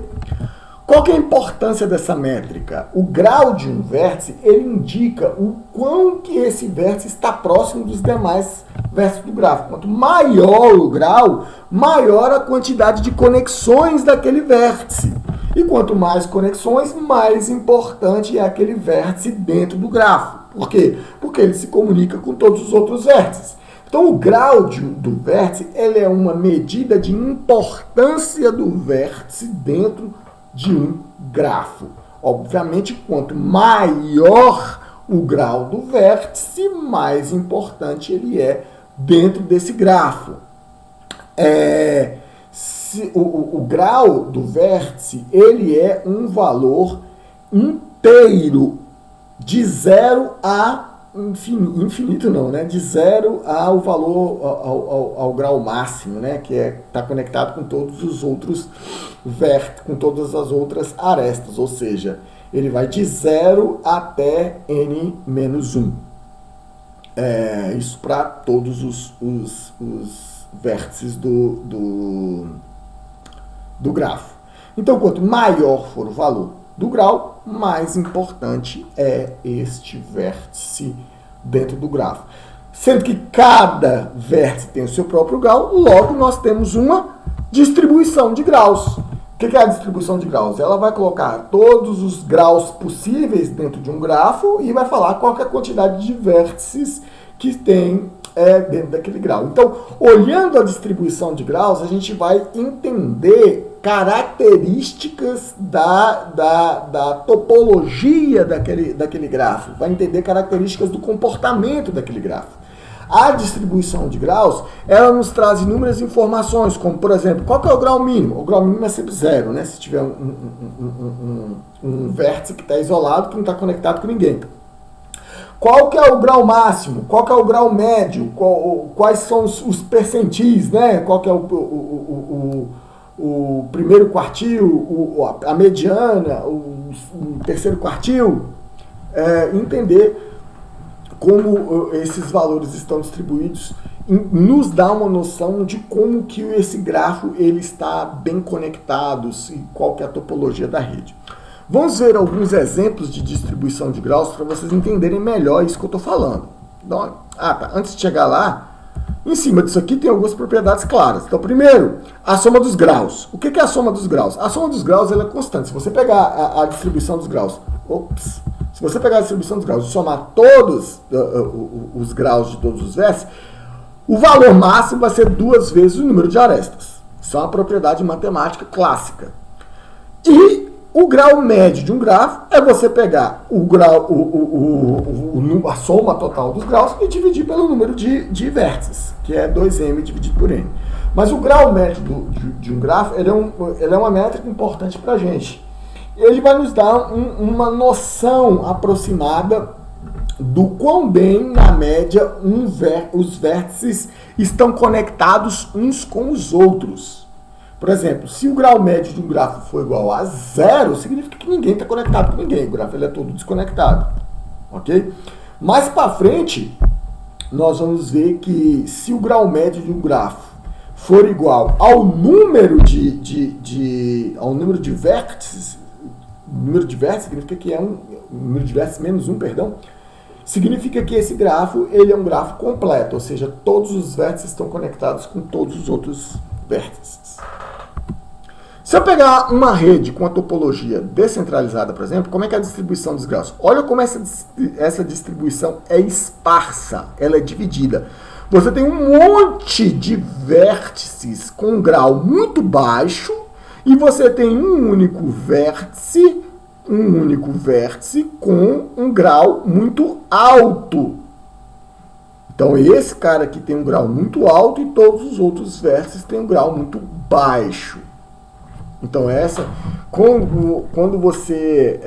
Speaker 1: Qual que é a importância dessa métrica? O grau de um vértice, ele indica o quão que esse vértice está próximo dos demais vértices do gráfico. Quanto maior o grau, maior a quantidade de conexões daquele vértice. E quanto mais conexões, mais importante é aquele vértice dentro do grafo. Por quê? Porque ele se comunica com todos os outros vértices. Então, o grau do vértice, ele é uma medida de importância do vértice dentro de um grafo. Obviamente, quanto maior o grau do vértice, mais importante ele é dentro desse grafo. O grau do vértice, ele é um valor inteiro de 0 a infinito não, né? De 0 ao valor, ao grau máximo, né? Que está conectado com todos os outros vértices, com todas as outras arestas, ou seja, ele vai de 0 até n-1. Isso para todos os vértices do grafo. Então, quanto maior for o valor do grau, mais importante é este vértice dentro do grafo. Sendo que cada vértice tem o seu próprio grau, logo nós temos uma distribuição de graus. O que é a distribuição de graus? Ela vai colocar todos os graus possíveis dentro de um grafo e vai falar qual que é a quantidade de vértices que tem dentro daquele grau. Então, olhando a distribuição de graus, a gente vai entender características da topologia daquele grafo, vai entender características do comportamento daquele grafo. A distribuição de graus, ela nos traz inúmeras informações, como, por exemplo, qual que é o grau mínimo? O grau mínimo é sempre 0, né? Se tiver um vértice que está isolado, que não está conectado com ninguém. Qual que é o grau máximo? Qual que é o grau médio? Quais são os percentis, né? Qual que é o primeiro quartil, a mediana, o terceiro quartil? Entender como esses valores estão distribuídos nos dá uma noção de como que esse grafo ele está bem conectado e qual que é a topologia da rede. Vamos ver alguns exemplos de distribuição de graus para vocês entenderem melhor isso que eu estou falando. Então, antes de chegar lá, em cima disso aqui tem algumas propriedades claras. Então, primeiro, a soma dos graus. O que é a soma dos graus? A soma dos graus ela é constante. Se você pegar a distribuição dos graus, se você pegar a distribuição dos graus e somar todos os graus de todos os vértices, o valor máximo vai ser 2 vezes o número de arestas. Isso é uma propriedade matemática clássica. E o grau médio de um grafo é você pegar a soma total dos graus e dividir pelo número de vértices, que é 2m dividido por n. Mas o grau médio de um grafo ele é uma métrica importante para a gente. Ele vai nos dar uma noção aproximada do quão bem, na média, os vértices estão conectados uns com os outros. Por exemplo, se o grau médio de um grafo for igual a 0, significa que ninguém está conectado com ninguém. O grafo ele é todo desconectado. Ok? Mais para frente, nós vamos ver que se o grau médio de um grafo for igual ao número ao número de vértices, o número de vértices significa que é o número de vértices menos 1, significa que esse grafo ele é um grafo completo, ou seja, todos os vértices estão conectados com todos os outros vértices. Se eu pegar uma rede com a topologia descentralizada, por exemplo, como é que é a distribuição dos graus? Olha como essa distribuição é esparsa, ela é dividida. Você tem um monte de vértices com um grau muito baixo e você tem um único vértice com um grau muito alto. Então esse cara aqui tem um grau muito alto e todos os outros vértices têm um grau muito baixo. Então quando você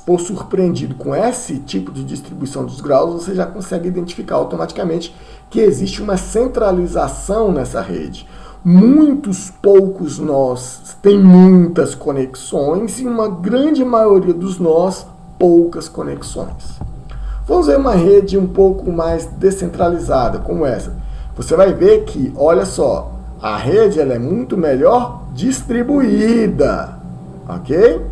Speaker 1: for surpreendido com esse tipo de distribuição dos graus, você já consegue identificar automaticamente que existe uma centralização nessa rede. Muitos poucos nós têm muitas conexões e uma grande maioria dos nós poucas conexões. Vamos ver uma rede um pouco mais descentralizada, como essa. Você vai ver que, olha só, a rede ela é muito melhor distribuída, ok?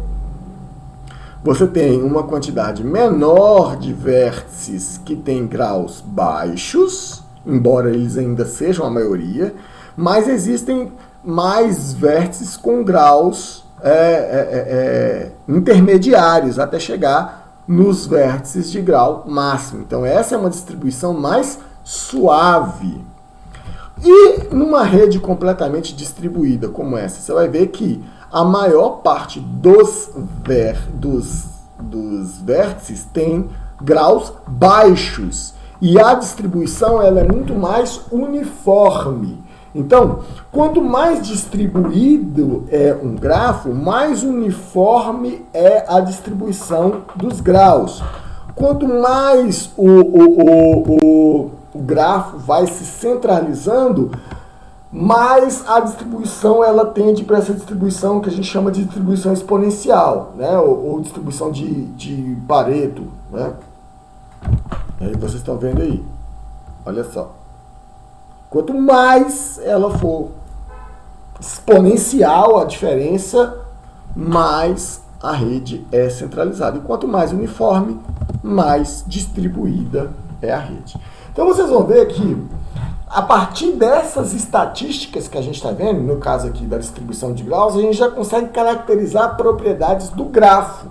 Speaker 1: Você tem uma quantidade menor de vértices que tem graus baixos, embora eles ainda sejam a maioria, mas existem mais vértices com graus intermediários até chegar nos vértices de grau máximo. Então essa é uma distribuição mais suave. E numa rede completamente distribuída como essa, você vai ver que a maior parte dos vértices tem graus baixos. E a distribuição ela é muito mais uniforme. Então, quanto mais distribuído é um grafo, mais uniforme é a distribuição dos graus. Quanto mais o grafo vai se centralizando, mais a distribuição ela tende para essa distribuição que a gente chama de distribuição exponencial, né? ou distribuição de Pareto, né? E aí vocês estão vendo aí, olha só. Quanto mais ela for exponencial a diferença, mais a rede é centralizada. E quanto mais uniforme, mais distribuída é a rede. Então vocês vão ver que, a partir dessas estatísticas que a gente está vendo, no caso aqui da distribuição de graus, a gente já consegue caracterizar propriedades do grafo.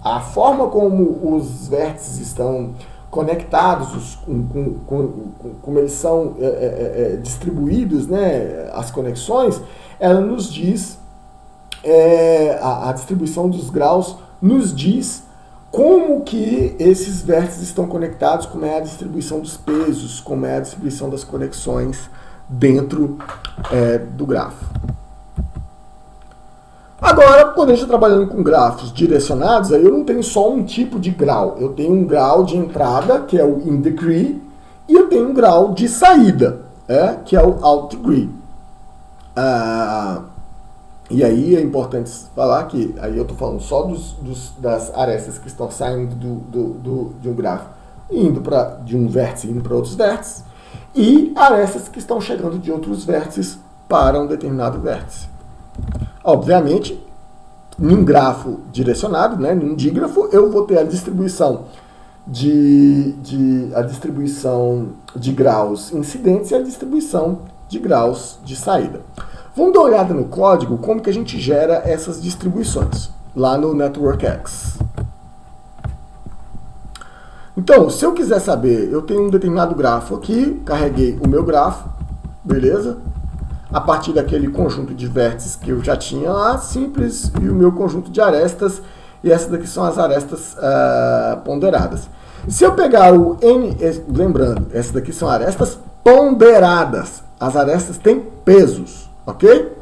Speaker 1: A forma como os vértices estão conectados, como eles são distribuídos, né, as conexões, ela nos diz, a distribuição dos graus nos diz como que esses vértices estão conectados, como é a distribuição dos pesos, como é a distribuição das conexões dentro do grafo. Agora, quando a gente está trabalhando com grafos direcionados, aí eu não tenho só um tipo de grau. Eu tenho um grau de entrada, que é o in degree, e eu tenho um grau de saída, que é o out degree. E aí é importante falar que aí eu estou falando só das arestas que estão saindo de um grafo, indo de um vértice indo para outros vértices, e arestas que estão chegando de outros vértices para um determinado vértice. Obviamente, num grafo direcionado, né, num dígrafo, eu vou ter a distribuição de graus incidentes e a distribuição de graus de saída. Vamos dar uma olhada no código, como que a gente gera essas distribuições, lá no NetworkX. Então, se eu quiser saber, eu tenho um determinado grafo aqui, carreguei o meu grafo, beleza? A partir daquele conjunto de vértices que eu já tinha lá, simples, e o meu conjunto de arestas, e essas daqui são as arestas ponderadas. Se eu pegar o N, lembrando, essas daqui são arestas ponderadas, as arestas têm pesos, ok?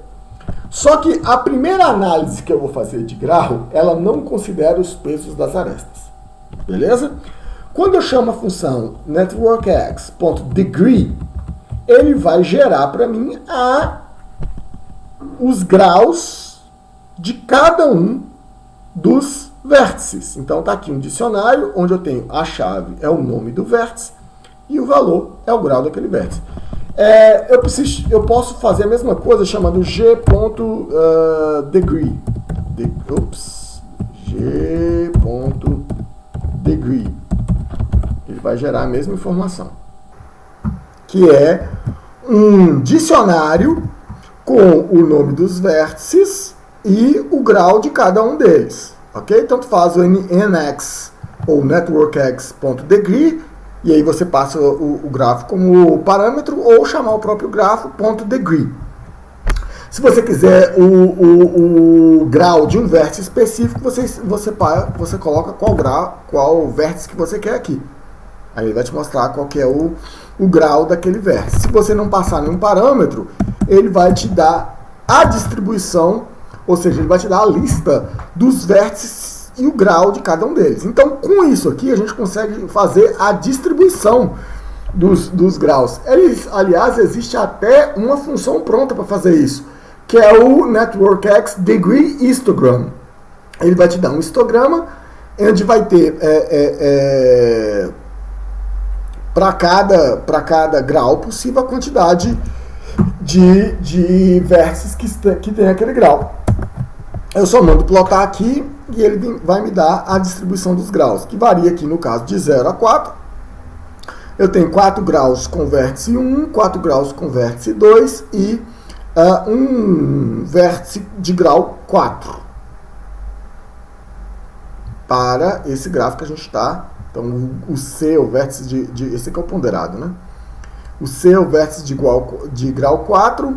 Speaker 1: Só que a primeira análise que eu vou fazer de grafo, ela não considera os pesos das arestas, beleza? Quando eu chamo a função networkx.degree, ele vai gerar para mim os graus de cada um dos vértices. Então está aqui um dicionário onde eu tenho a chave é o nome do vértice e o valor é o grau daquele vértice. Eu posso fazer a mesma coisa chamando g.degree. G.degree. Ele vai gerar a mesma informação, que é um dicionário com o nome dos vértices e o grau de cada um deles, ok? Tanto faz o nx ou networkx.degree, e aí você passa o grafo como parâmetro ou chamar o próprio grafo .degree. Se você quiser o grau de um vértice específico, você coloca qual vértice que você quer aqui. Aí ele vai te mostrar qual que é o grau daquele vértice. Se você não passar nenhum parâmetro, ele vai te dar a distribuição, ou seja, ele vai te dar a lista dos vértices e o grau de cada um deles. Então, com isso aqui, a gente consegue fazer a distribuição dos graus. Aliás, existe até uma função pronta para fazer isso, que é o NetworkX Degree Histogram. Ele vai te dar um histograma, onde vai ter para cada grau possível a quantidade de vértices que tem aquele grau. Eu só mando plotar aqui e ele vai me dar a distribuição dos graus, que varia aqui no caso de 0 a 4. Eu tenho 4 graus com vértice 1, 4 graus com vértice 2 e um vértice de grau 4. Para esse gráfico que a gente está. Então, o C, o vértice esse aqui é o ponderado, né? O C, o vértice de grau 4.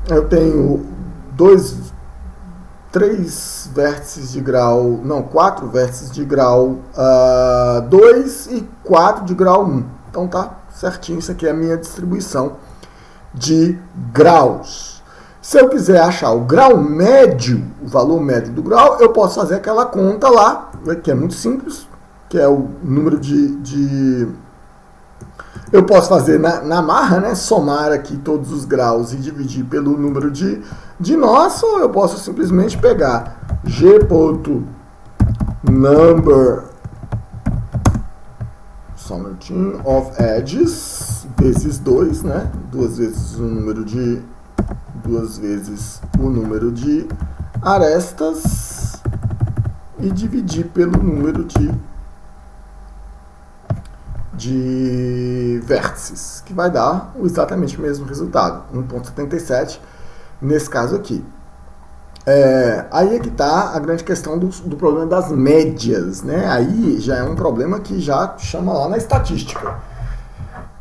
Speaker 1: Eu tenho 3 vértices de grau... Não, 4 vértices de grau 2 e 4 de grau 1. Então tá certinho, isso aqui é a minha distribuição de graus. Se eu quiser achar o grau médio, o valor médio do grau, eu posso fazer aquela conta lá, que é muito simples, que é o número eu posso fazer na marra, né? Somar aqui todos os graus e dividir pelo número de nós, ou eu posso simplesmente pegar g.number of edges vezes 2, né? 2 vezes o número de arestas e dividir pelo número de vértices, que vai dar exatamente o mesmo resultado, 1,77 nesse caso aqui. Aí é que está a grande questão do problema das médias, né? Aí já é um problema que já chama lá na estatística,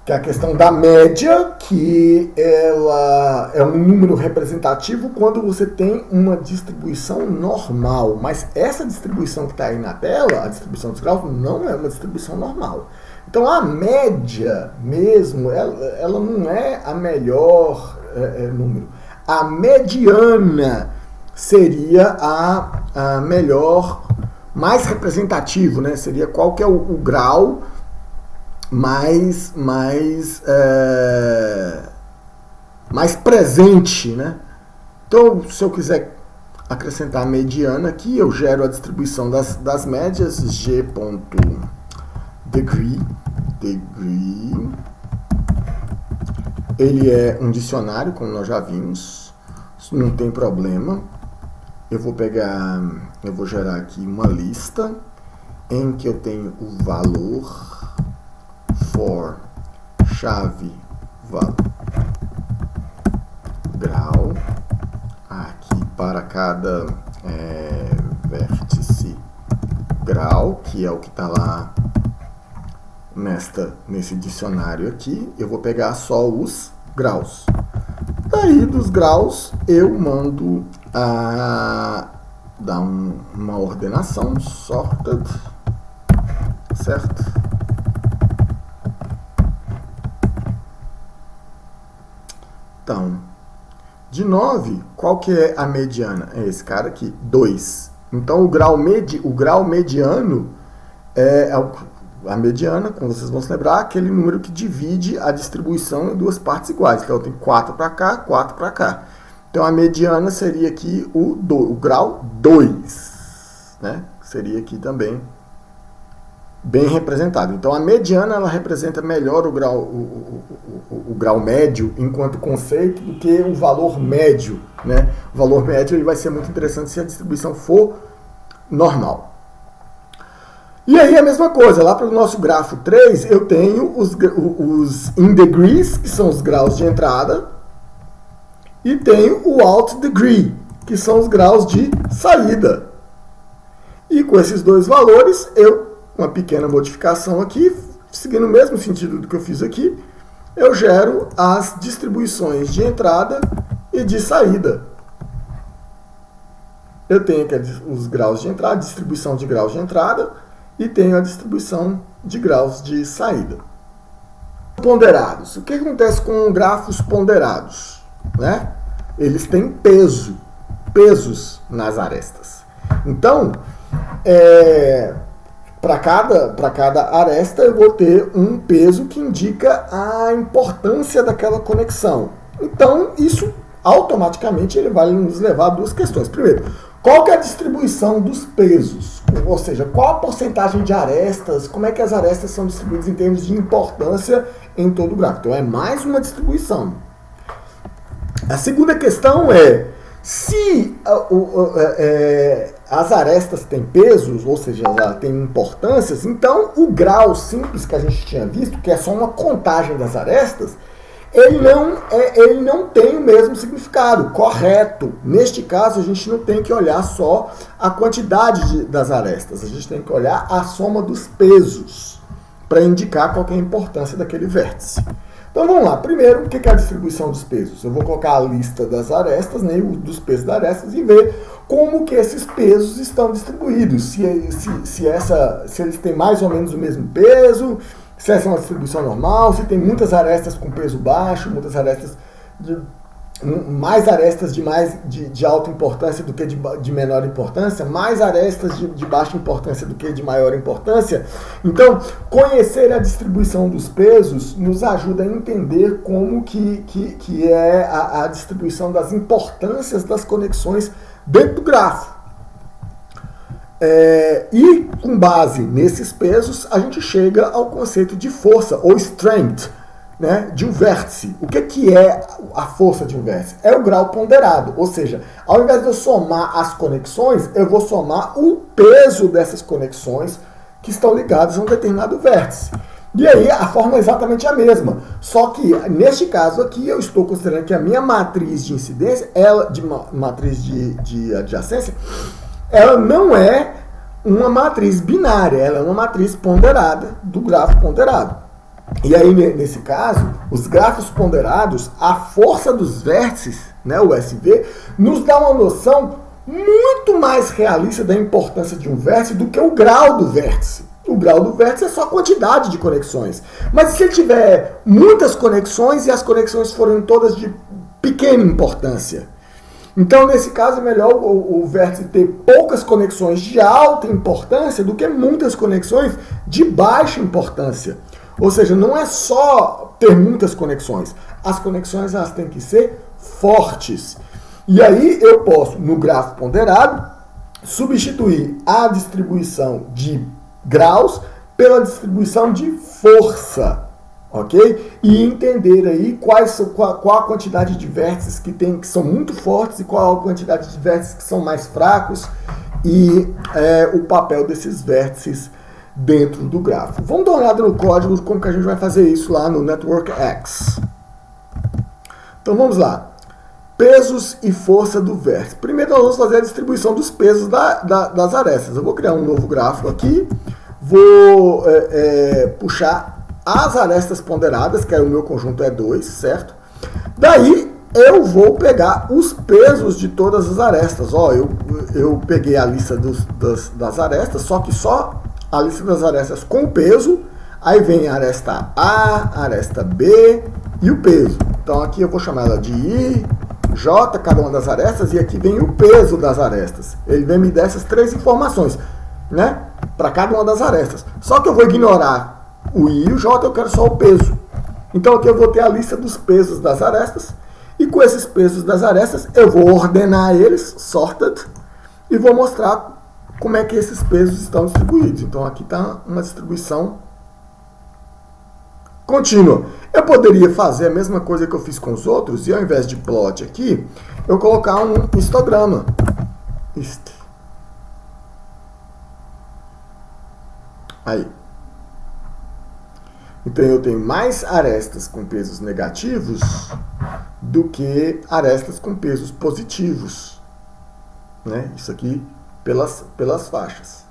Speaker 1: que é a questão da média, que ela é um número representativo quando você tem uma distribuição normal, mas essa distribuição que está aí na tela, a distribuição dos graus, não é uma distribuição normal. Então a média mesmo, ela não é a melhor número. A mediana seria a melhor, mais representativo, né? Seria qual que é o grau mais presente, né? Então, se eu quiser acrescentar a mediana aqui, eu gero a distribuição das médias, g.degree. Ele é um dicionário, como nós já vimos, isso não tem problema. Eu vou gerar aqui uma lista em que eu tenho o valor for chave grau aqui para cada vértice grau, que é o que está lá nesse dicionário aqui. Eu vou pegar só os graus. Daí dos graus eu mando dar uma ordenação sorted, certo? Então, de 9, qual que é a mediana? É esse cara aqui, 2. Então o grau mediano a mediana, como vocês vão se lembrar, aquele número que divide a distribuição em duas partes iguais. Então, tem 4 para cá, 4 para cá. Então, a mediana seria aqui o grau 2, né? Seria aqui também bem representado. Então, a mediana, ela representa melhor o grau médio enquanto conceito do que o valor médio, né? O valor médio ele vai ser muito interessante se a distribuição for normal. E aí a mesma coisa, lá para o nosso grafo 3, eu tenho os in degrees, que são os graus de entrada, e tenho o out degree, que são os graus de saída. E com esses dois valores, uma pequena modificação aqui, seguindo o mesmo sentido do que eu fiz aqui, eu gero as distribuições de entrada e de saída. Eu tenho aqui os graus de entrada, distribuição de graus de entrada, e tenho a distribuição de graus de saída. Ponderados. O que acontece com grafos ponderados? Né? Eles têm pesos nas arestas. Então, para cada aresta eu vou ter um peso que indica a importância daquela conexão. Então, isso automaticamente ele vai nos levar a duas questões. Primeiro, qual que é a distribuição dos pesos? Ou seja, qual a porcentagem de arestas, como é que as arestas são distribuídas em termos de importância em todo o gráfico? Então, é mais uma distribuição. A segunda questão é, se as arestas têm pesos, ou seja, ela tem importâncias, então o grau simples que a gente tinha visto, que é só uma contagem das arestas, ele não tem o mesmo significado, correto. Neste caso, a gente não tem que olhar só a quantidade das arestas, a gente tem que olhar a soma dos pesos para indicar qual que é a importância daquele vértice. Então vamos lá, primeiro, o que é a distribuição dos pesos? Eu vou colocar a lista das arestas, né, dos pesos das arestas e ver como que esses pesos estão distribuídos, se eles têm mais ou menos o mesmo peso, se essa é uma distribuição normal, se tem muitas arestas com peso baixo, muitas arestas mais arestas de alta importância do que de menor importância, mais arestas de baixa importância do que de maior importância. Então, conhecer a distribuição dos pesos nos ajuda a entender como que é a distribuição das importâncias das conexões dentro do grafo. E com base nesses pesos, a gente chega ao conceito de força, ou strength, né, de um vértice. O que é a força de um vértice? É o grau ponderado, ou seja, ao invés de eu somar as conexões, eu vou somar o peso dessas conexões que estão ligadas a um determinado vértice. E aí a forma é exatamente a mesma, só que neste caso aqui eu estou considerando que a minha matriz de incidência, matriz de adjacência, ela não é uma matriz binária, ela é uma matriz ponderada do grafo ponderado. E aí, nesse caso, os grafos ponderados, a força dos vértices, né, o SV, nos dá uma noção muito mais realista da importância de um vértice do que o grau do vértice. O grau do vértice é só a quantidade de conexões. Mas se ele tiver muitas conexões e as conexões forem todas de pequena importância, então, nesse caso, é melhor o vértice ter poucas conexões de alta importância do que muitas conexões de baixa importância. Ou seja, não é só ter muitas conexões. As conexões elas têm que ser fortes. E aí eu posso, no grafo ponderado, substituir a distribuição de graus pela distribuição de força. Ok? E entender aí qual a quantidade de vértices que são muito fortes e qual a quantidade de vértices que são mais fracos e o papel desses vértices dentro do grafo. Vamos dar uma olhada no código de como que a gente vai fazer isso lá no Network X. Então vamos lá. Pesos e força do vértice. Primeiro nós vamos fazer a distribuição dos pesos das arestas. Eu vou criar um novo gráfico aqui. Vou puxar as arestas ponderadas, que é o meu conjunto E2, certo? Daí eu vou pegar os pesos de todas as arestas. Ó, eu peguei a lista das arestas, só que só a lista das arestas com peso. Aí vem a aresta A, a aresta B e o peso. Então aqui eu vou chamar ela de I, J, cada uma das arestas, e aqui vem o peso das arestas. Ele vem me dar essas três informações, né? Para cada uma das arestas. Só que eu vou ignorar o I e o J, eu quero só o peso. Então aqui eu vou ter a lista dos pesos das arestas, e com esses pesos das arestas eu vou ordenar eles, sorted, e vou mostrar como é que esses pesos estão distribuídos. Então aqui está uma distribuição contínua. Eu poderia fazer a mesma coisa que eu fiz com os outros, e ao invés de plot aqui, eu colocar um histograma. Aí. Então eu tenho mais arestas com pesos negativos do que arestas com pesos positivos, né? Isso aqui pelas faixas.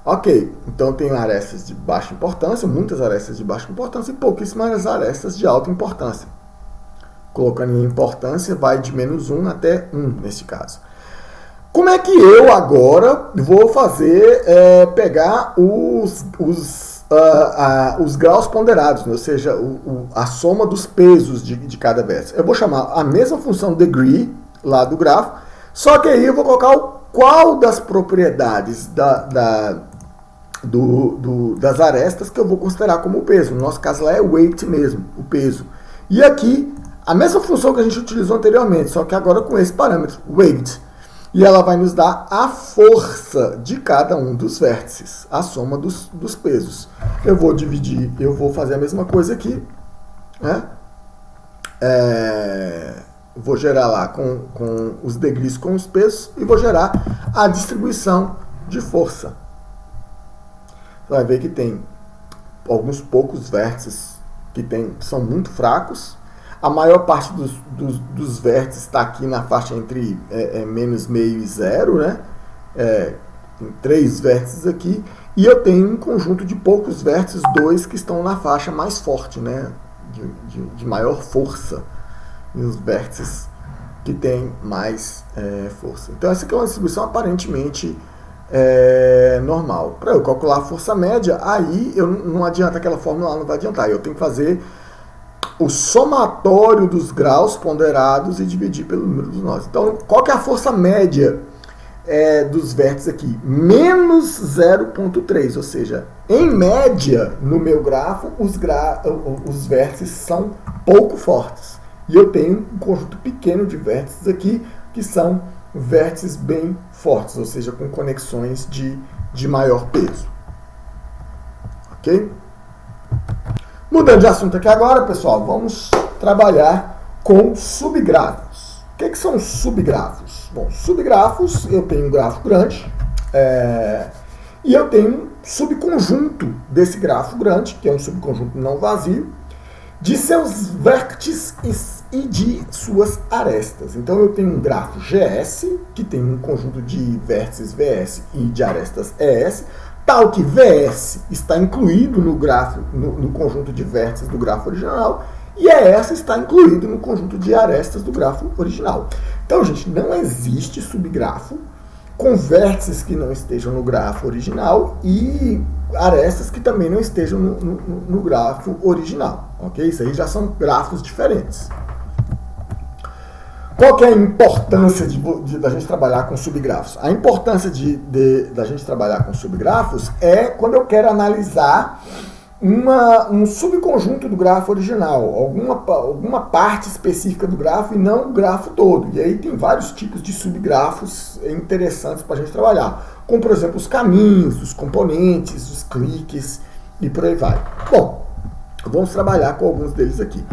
Speaker 1: Ok, então eu tenho arestas de baixa importância, muitas arestas de baixa importância e pouquíssimas arestas de alta importância. Colocando em importância, vai de -1 até 1 nesse caso. Como é que eu agora vou fazer, pegar os graus ponderados, ou seja, a soma dos pesos de cada vértice? Eu vou chamar a mesma função degree lá do grafo, só que aí eu vou colocar o qual das propriedades das arestas que eu vou considerar como peso. No nosso caso lá é weight mesmo, o peso. E aqui, a mesma função que a gente utilizou anteriormente, só que agora com esse parâmetro, weight. E ela vai nos dar a força de cada um dos vértices, a soma dos pesos. Eu vou dividir, eu vou fazer a mesma coisa aqui, né? Vou gerar lá com os degrees com os pesos e vou gerar a distribuição de força. Você vai ver que tem alguns poucos vértices que são muito fracos. A maior parte dos vértices está aqui na faixa entre menos meio e zero, né? Tem 3 vértices aqui. E eu tenho um conjunto de poucos vértices, 2 que estão na faixa mais forte, né? De maior força. E os vértices que têm mais força. Então essa aqui é uma distribuição aparentemente normal. Para eu calcular a força média, aí não adianta aquela fórmula lá, não vai adiantar. Eu tenho que fazer o somatório dos graus ponderados e dividir pelo número dos nós. Então, qual que é a força média dos vértices aqui? Menos 0,3, ou seja, em média, no meu grafo, os vértices são pouco fortes. E eu tenho um conjunto pequeno de vértices aqui, que são vértices bem fortes, ou seja, com conexões de maior peso. Ok? Mudando de assunto aqui agora, pessoal, vamos trabalhar com subgrafos. O que são subgrafos? Bom, subgrafos, eu tenho um grafo grande e eu tenho um subconjunto desse grafo grande, que é um subconjunto não vazio, de seus vértices e de suas arestas. Então eu tenho um grafo GS, que tem um conjunto de vértices VS e de arestas ES, tal que VS está incluído no grafo, no conjunto de vértices do grafo original, e ES está incluído no conjunto de arestas do grafo original. Então, gente, não existe subgrafo com vértices que não estejam no grafo original e arestas que também não estejam no grafo original. Ok? Isso aí já são grafos diferentes. Qual que é a importância da gente trabalhar com subgrafos? A importância da gente trabalhar com subgrafos é quando eu quero analisar um subconjunto do grafo original, alguma parte específica do grafo e não o grafo todo. E aí tem vários tipos de subgrafos interessantes para a gente trabalhar, como por exemplo os caminhos, os componentes, os cliques e por aí vai. Bom, vamos trabalhar com alguns deles aqui.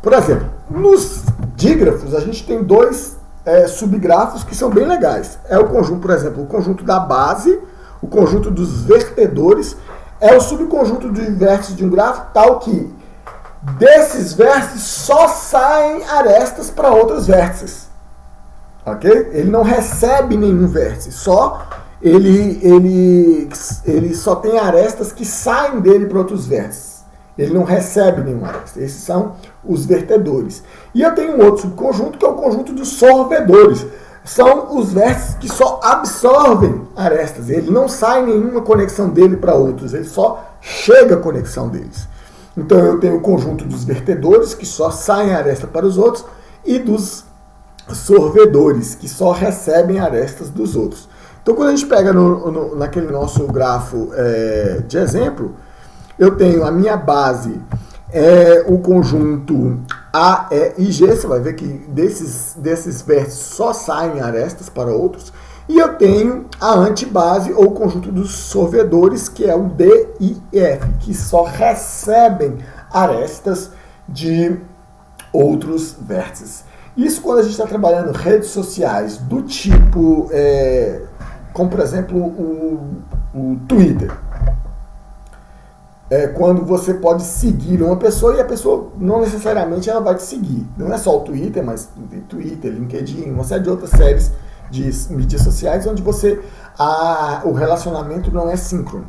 Speaker 1: Por exemplo, nos dígrafos a gente tem 2 subgrafos que são bem legais. É o conjunto, por exemplo, o conjunto da base, o conjunto dos vertedores, é o subconjunto de vértices de um grafo tal que desses vértices só saem arestas para outros vértices. Ok? Ele não recebe nenhum vértice, ele só tem arestas que saem dele para outros vértices. Ele não recebe nenhuma aresta. Esses são os vertedores. E eu tenho um outro subconjunto que é o conjunto dos sorvedores. São os vértices que só absorvem arestas. Ele não sai nenhuma conexão dele para outros. Ele só chega a conexão deles. Então eu tenho o conjunto dos vertedores que só saem aresta para os outros e dos sorvedores que só recebem arestas dos outros. Então quando a gente pega naquele nosso grafo de exemplo, eu tenho a minha base, o conjunto A, E e G. Você vai ver que desses vértices só saem arestas para outros. E eu tenho a antibase, ou conjunto dos sorvedores, que é o D, I e F, que só recebem arestas de outros vértices. Isso quando a gente está trabalhando redes sociais do tipo, como por exemplo o Twitter. Quando você pode seguir uma pessoa e a pessoa não necessariamente ela vai te seguir. Não é só o Twitter, mas tem Twitter, LinkedIn, uma série de outras séries de mídias sociais onde o relacionamento não é síncrono.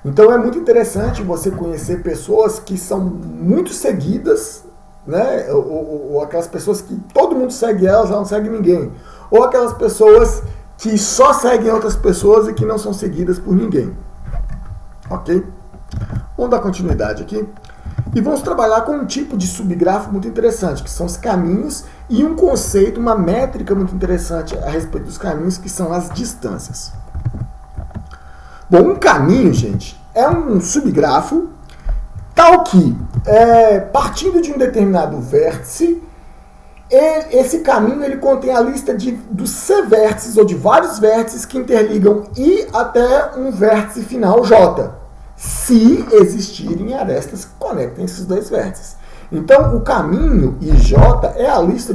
Speaker 1: Então é muito interessante você conhecer pessoas que são muito seguidas, né? Ou aquelas pessoas que todo mundo segue elas não segue ninguém. Ou aquelas pessoas que só seguem outras pessoas e que não são seguidas por ninguém. Ok? Vamos dar continuidade aqui. E vamos trabalhar com um tipo de subgráfico muito interessante, que são os caminhos, e um conceito, uma métrica muito interessante a respeito dos caminhos, que são as distâncias. Bom, um caminho, gente, é um subgrafo tal que, partindo de um determinado vértice, esse caminho ele contém a lista dos C vértices ou de vários vértices que interligam I até um vértice final J, se existirem arestas que conectem esses dois vértices. Então, o caminho IJ é a lista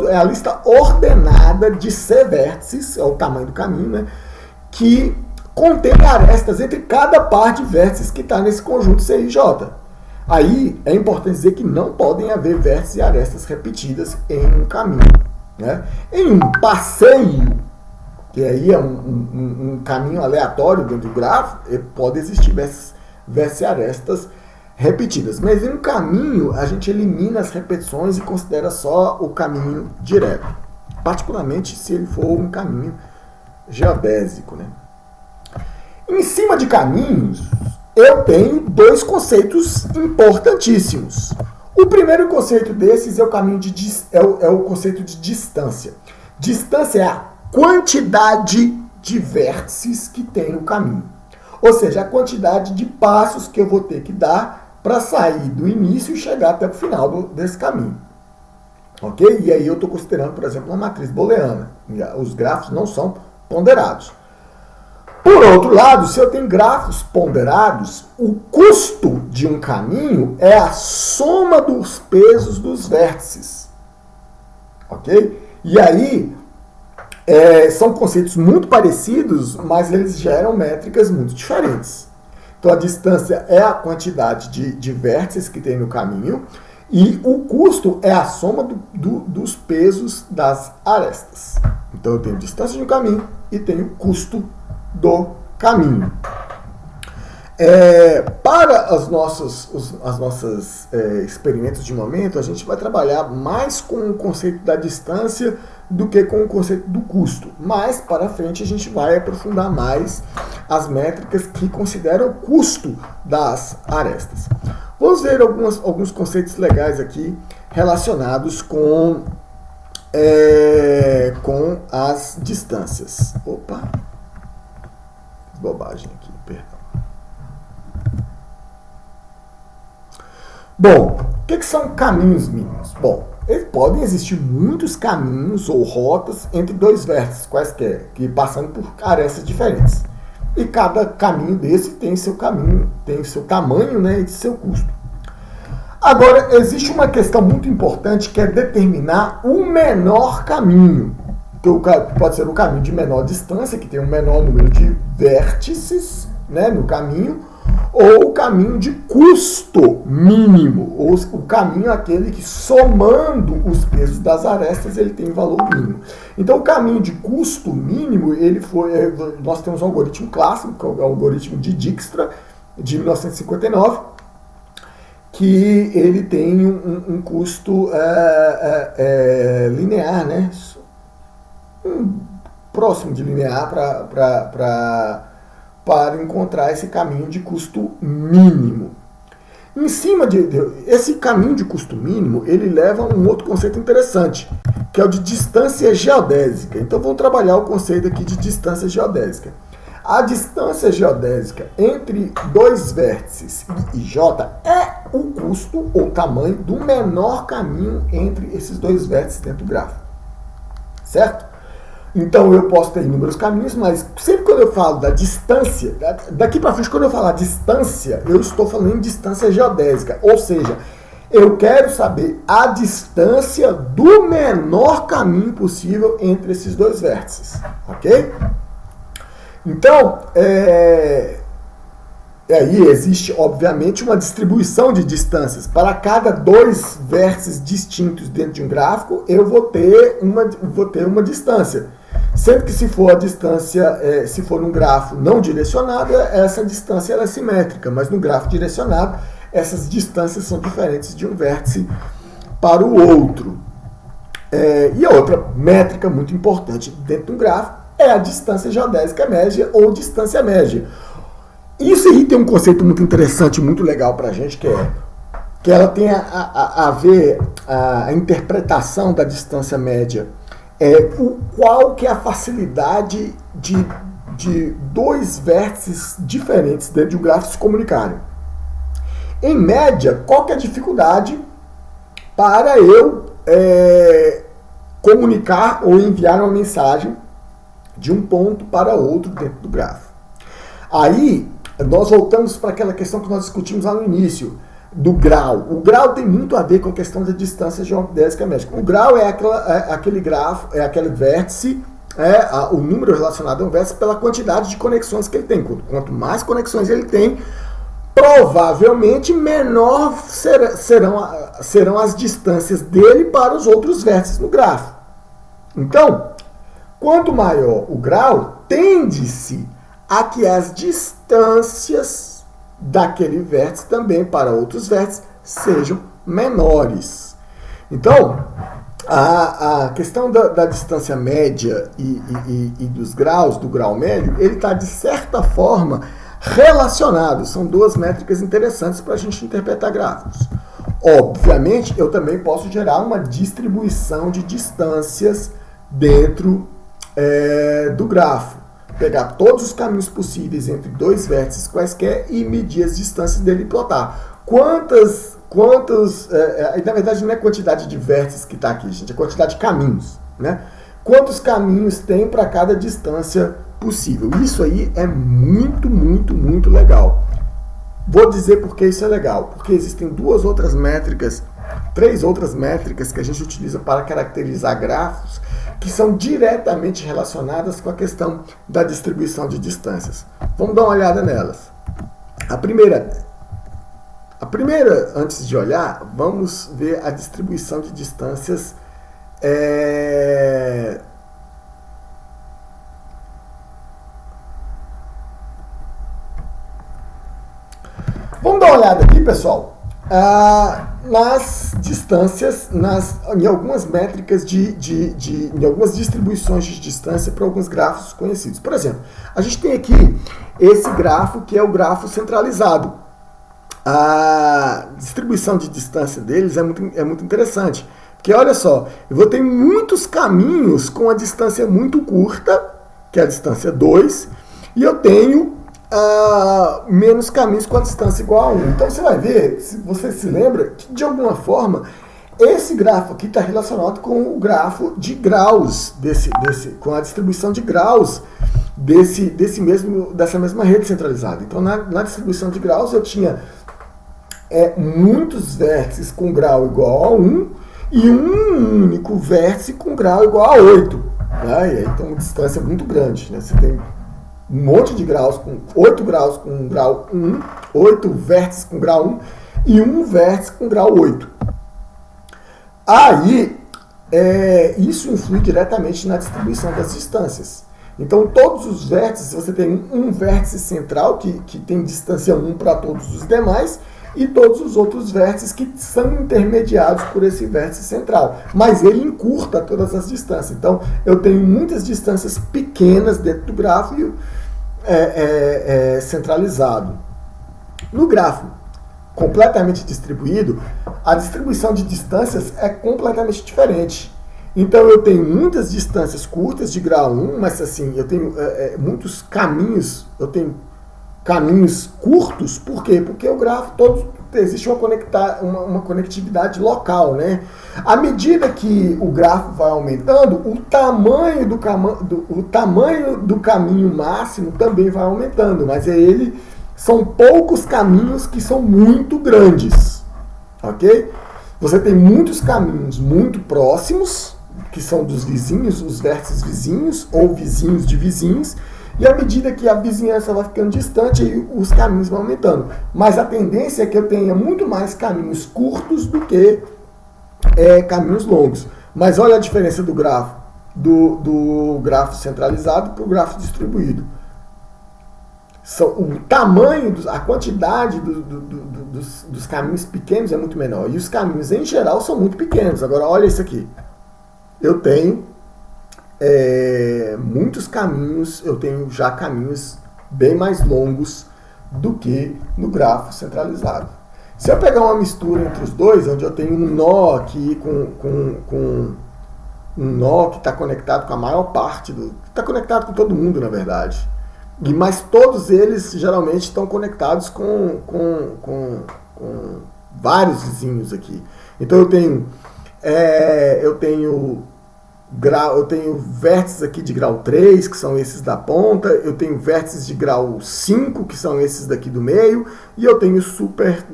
Speaker 1: é a lista ordenada de C vértices, é o tamanho do caminho, né, que contém arestas entre cada par de vértices que está nesse conjunto CIJ. Aí é importante dizer que não podem haver vértices e arestas repetidas em um caminho, né? Em um passeio, que aí é um caminho aleatório dentro do grafo, pode existir vértices e arestas repetidas. Mas em um caminho, a gente elimina as repetições e considera só o caminho direto. Particularmente se ele for um caminho geodésico, né? Em cima de caminhos, eu tenho dois conceitos importantíssimos. O primeiro conceito desses é o conceito de distância. Distância é a quantidade de vértices que tem no caminho. Ou seja, a quantidade de passos que eu vou ter que dar para sair do início e chegar até o final desse caminho. Ok? E aí eu estou considerando, por exemplo, uma matriz booleana. Os grafos não são ponderados. Por outro lado, se eu tenho grafos ponderados, o custo de um caminho é a soma dos pesos dos vértices. Ok? E aí, são conceitos muito parecidos, mas eles geram métricas muito diferentes. Então, a distância é a quantidade de vértices que tem no caminho e o custo é a soma dos pesos das arestas. Então, eu tenho distância de um caminho e tenho custo do caminho. Para os nossos experimentos de momento, a gente vai trabalhar mais com o conceito da distância do que com o conceito do custo. Mais para frente a gente vai aprofundar mais as métricas que consideram o custo das arestas. Vamos ver alguns conceitos legais aqui relacionados com as distâncias. Opa! Bobagem aqui, perdão. Bom, o que são caminhos mínimos? Bom, podem existir muitos caminhos ou rotas entre dois vértices, quaisquer, que passando por arestas diferentes. E cada caminho desse tem seu caminho, tem seu tamanho, né, e seu custo. Agora, existe uma questão muito importante que é determinar o menor caminho. Pode ser o caminho de menor distância, que tem um menor número de vértices, né, no caminho, ou o caminho de custo mínimo, ou o caminho aquele que, somando os pesos das arestas, ele tem valor mínimo. Então, o caminho de custo mínimo, nós temos um algoritmo clássico, que é o algoritmo de Dijkstra, de 1959, que ele tem um custo linear, né? Próximo de linear para encontrar esse caminho de custo mínimo. Em cima esse caminho de custo mínimo, ele leva a um outro conceito interessante, que é o de distância geodésica. Então vamos trabalhar o conceito aqui de distância geodésica. A distância geodésica entre dois vértices I e J é o custo ou tamanho do menor caminho entre esses dois vértices dentro do gráfico. Certo? Então eu posso ter inúmeros caminhos, mas sempre quando eu falo da distância, daqui para frente, quando eu falar distância, eu estou falando em distância geodésica. Ou seja, eu quero saber a distância do menor caminho possível entre esses dois vértices. Ok? Então, aí existe, obviamente, uma distribuição de distâncias. Para cada dois vértices distintos dentro de um gráfico, eu vou ter uma distância. Sendo que se for a distância, se for num grafo não direcionado, essa distância ela é simétrica, mas no grafo direcionado, essas distâncias são diferentes de um vértice para o outro. E a outra métrica muito importante dentro de um gráfico é a distância geodésica média ou distância média. Isso aí tem um conceito muito interessante, muito legal para a gente, que é que ela tem a ver a interpretação da distância média. Qual que é a facilidade de dois vértices diferentes dentro de um gráfico se comunicarem. Em média, qual que é a dificuldade para eu comunicar ou enviar uma mensagem de um ponto para outro dentro do grafo? Aí, nós voltamos para aquela questão que nós discutimos lá no início, do grau. O grau tem muito a ver com a questão da distância geodésica métrica. O grau é aquele grafo, é aquele vértice, o número relacionado ao vértice pela quantidade de conexões que ele tem. Quanto mais conexões ele tem, provavelmente menor serão as distâncias dele para os outros vértices no grafo. Então, quanto maior o grau, tende-se a que as distâncias daquele vértice também para outros vértices sejam menores. Então, a questão da distância média e dos graus, do grau médio, ele está de certa forma relacionado. São duas métricas interessantes para a gente interpretar gráficos. Obviamente, eu também posso gerar uma distribuição de distâncias dentro do grafo. Pegar todos os caminhos possíveis entre dois vértices quaisquer e medir as distâncias dele e plotar. Na verdade não é quantidade de vértices que está aqui, gente, é quantidade de caminhos, né? Quantos caminhos tem para cada distância possível. Isso aí é muito, muito, muito legal. Vou dizer por que isso é legal. Porque existem três outras métricas que a gente utiliza para caracterizar grafos que são diretamente relacionadas com a questão da distribuição de distâncias. Vamos dar uma olhada nelas. A primeira, antes de olhar, vamos ver a distribuição de distâncias Vamos dar uma olhada aqui, pessoal, nas distâncias, em algumas métricas em algumas distribuições de distância para alguns grafos conhecidos. Por exemplo, a gente tem aqui esse grafo que é o grafo centralizado. A distribuição de distância deles é muito interessante. Porque olha só, eu vou ter muitos caminhos com a distância muito curta, que é a distância 2, e eu tenho menos caminhos com a distância igual a 1. Então você vai ver, se você se lembra, que de alguma forma esse grafo aqui está relacionado com o grafo de graus, com a distribuição de graus dessa mesma rede centralizada. Então na distribuição de graus eu tinha muitos vértices com grau igual a 1 e um único vértice com grau igual a 8. Né? E aí tem uma distância muito grande. Né? Você tem um monte de graus, com 8 graus com grau 1, 8 vértices com grau 1 e um vértice com grau 8. Aí, isso influi diretamente na distribuição das distâncias. Então, todos os vértices, você tem um vértice central que tem distância 1 para todos os demais e todos os outros vértices que são intermediados por esse vértice central. Mas ele encurta todas as distâncias. Então, eu tenho muitas distâncias pequenas dentro do grafo centralizado. No grafo completamente distribuído, a distribuição de distâncias é completamente diferente. Então eu tenho muitas distâncias curtas de grau 1, mas assim, eu tenho muitos caminhos, eu tenho caminhos curtos, por quê? Porque o grafo todo existe uma conectividade local, né? À medida que o grafo vai aumentando, o tamanho do caminho máximo também vai aumentando, mas são poucos caminhos que são muito grandes, ok? Você tem muitos caminhos muito próximos, que são dos vizinhos, os vértices vizinhos ou vizinhos de vizinhos, e à medida que a vizinhança vai ficando distante, aí os caminhos vão aumentando. Mas a tendência é que eu tenha muito mais caminhos curtos do que caminhos longos. Mas olha a diferença do grafo, do grafo centralizado para o grafo distribuído. O tamanho, a quantidade dos caminhos pequenos é muito menor. E os caminhos, em geral, são muito pequenos. Agora, olha isso aqui. Eu tenho muitos caminhos, eu tenho já caminhos bem mais longos do que no grafo centralizado. Se eu pegar uma mistura entre os dois, onde eu tenho um nó aqui com um nó que está conectado com a maior parte do... está conectado com todo mundo, na verdade. Mas todos eles geralmente estão conectados com vários vizinhos aqui. Então eu tenho vértices aqui de grau 3, que são esses da ponta, eu tenho vértices de grau 5, que são esses daqui do meio, e eu tenho o super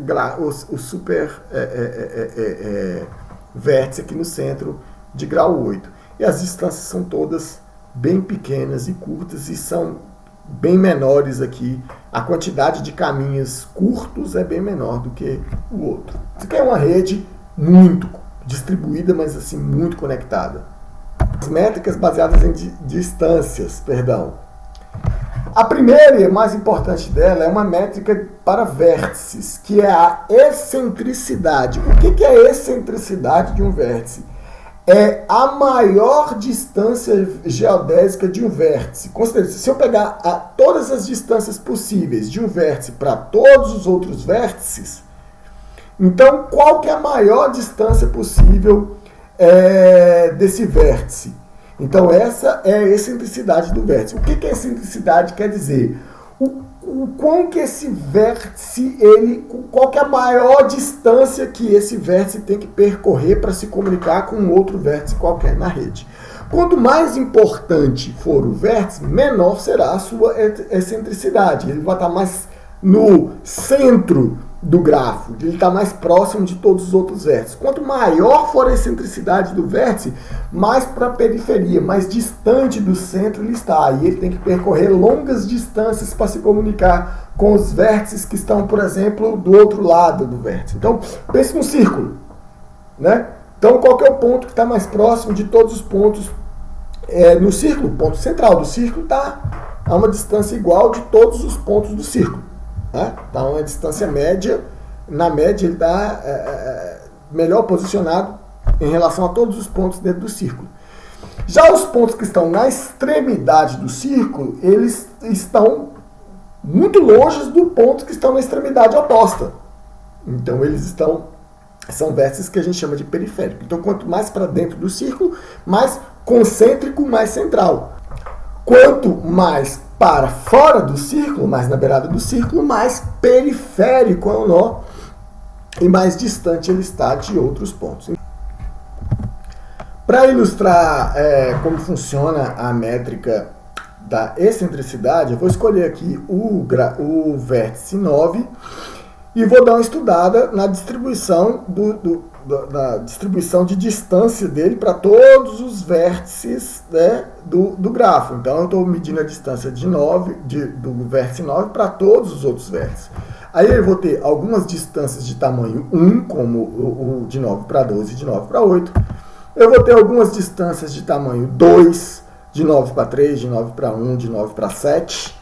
Speaker 1: vértice aqui no centro de grau 8. E as distâncias são todas bem pequenas e curtas e são bem menores aqui. A quantidade de caminhos curtos é bem menor do que o outro. Isso aqui é uma rede muito distribuída, mas assim, muito conectada. As métricas baseadas em distâncias, perdão. A primeira e mais importante dela é uma métrica para vértices, que é a excentricidade. O que é a excentricidade de um vértice? É a maior distância geodésica de um vértice. Considere, se eu pegar todas as distâncias possíveis de um vértice para todos os outros vértices, então qual que é a maior distância possível desse vértice? Então essa é a excentricidade do vértice. O que é excentricidade? Quer dizer, o quão que esse vértice, qual que é a maior distância que esse vértice tem que percorrer para se comunicar com outro vértice qualquer na rede. Quanto mais importante for o vértice, menor será a sua excentricidade. Ele vai estar mais no centro do grafo, ele está mais próximo de todos os outros vértices. Quanto maior for a excentricidade do vértice, mais para a periferia, mais distante do centro ele está. E ele tem que percorrer longas distâncias para se comunicar com os vértices que estão, por exemplo, do outro lado do vértice. Então, pense num círculo, né? Então, qual que é o ponto que está mais próximo de todos os pontos no círculo? O ponto central do círculo está a uma distância igual de todos os pontos do círculo. Está uma distância média, na média ele está melhor posicionado em relação a todos os pontos dentro do círculo. Já os pontos que estão na extremidade do círculo, eles estão muito longe dos pontos que estão na extremidade oposta. Então são vértices que a gente chama de periférico. Então quanto mais para dentro do círculo, mais concêntrico, mais central. Quanto mais para fora do círculo, mais na beirada do círculo, mais periférico é o nó e mais distante ele está de outros pontos. Para ilustrar como funciona a métrica da excentricidade, eu vou escolher aqui o vértice 9 e vou dar uma estudada na distribuição da distribuição de distância dele para todos os vértices, né, do grafo. Então eu estou medindo a distância do vértice 9 para todos os outros vértices. Aí eu vou ter algumas distâncias de tamanho 1, como o de 9 para 12 e de 9 para 8. Eu vou ter algumas distâncias de tamanho 2, de 9 para 3, de 9 para 1, de 9 para 7.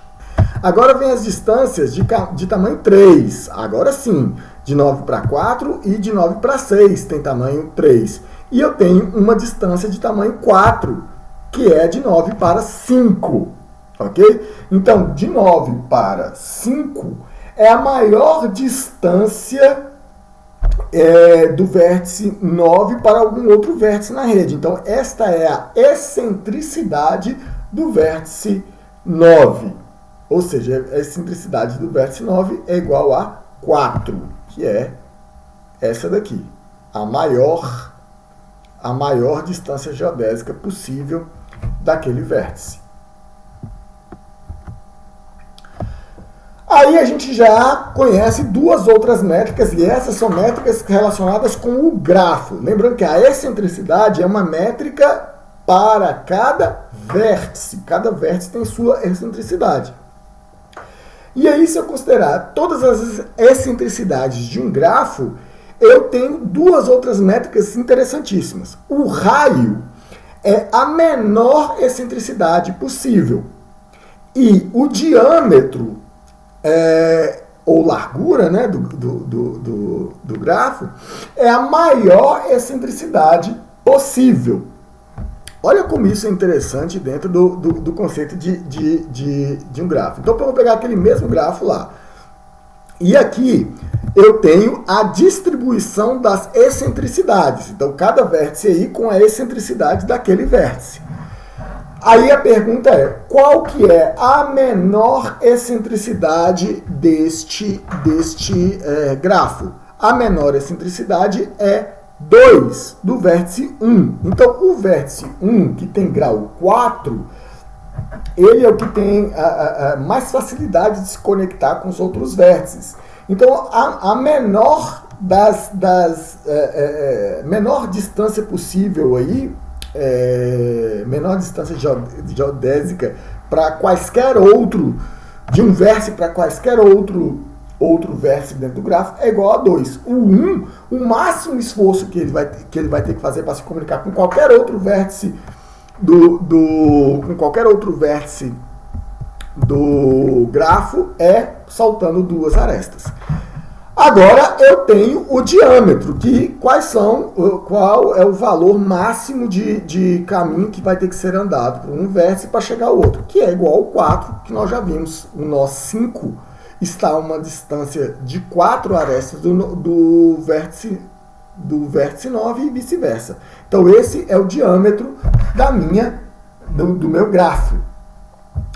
Speaker 1: Agora vem as distâncias de tamanho 3. Agora sim, de 9 para 4 e de 9 para 6 tem tamanho 3. E eu tenho uma distância de tamanho 4, que é de 9 para 5. Ok? Então, de 9 para 5 é a maior distância do vértice 9 para algum outro vértice na rede. Então, esta é a excentricidade do vértice 9. Ou seja, a excentricidade do vértice 9 é igual a 4, que é essa daqui. A maior distância geodésica possível daquele vértice. Aí a gente já conhece duas outras métricas, e essas são métricas relacionadas com o grafo. Lembrando que a excentricidade é uma métrica para cada vértice. Cada vértice tem sua excentricidade. E aí, se eu considerar todas as excentricidades de um grafo, eu tenho duas outras métricas interessantíssimas. O raio é a menor excentricidade possível. E o diâmetro, ou largura, né, do grafo, é a maior excentricidade possível. Olha como isso é interessante dentro do conceito de um grafo. Então, eu vou pegar aquele mesmo grafo lá. E aqui eu tenho a distribuição das excentricidades. Então, cada vértice aí com a excentricidade daquele vértice. Aí a pergunta é, qual que é a menor excentricidade deste grafo? A menor excentricidade é 2 do vértice 1. Então, o vértice 1, que tem grau 4, ele é o que tem mais facilidade de se conectar com os outros vértices. Então, a menor menor distância possível aí, menor distância geodésica para quaisquer outro, de um vértice para quaisquer outro vértice dentro do gráfico é igual a 2. O 1, o máximo esforço que ele vai ter que fazer para se comunicar com qualquer outro vértice com qualquer outro vértice do grafo é saltando duas arestas. Agora eu tenho o diâmetro, qual é o valor máximo de caminho que vai ter que ser andado por um vértice para chegar ao outro, que é igual ao 4, que nós já vimos. O nó 5 está a uma distância de 4 arestas do vértice 9 e vice-versa. Então esse é o diâmetro do meu grafo.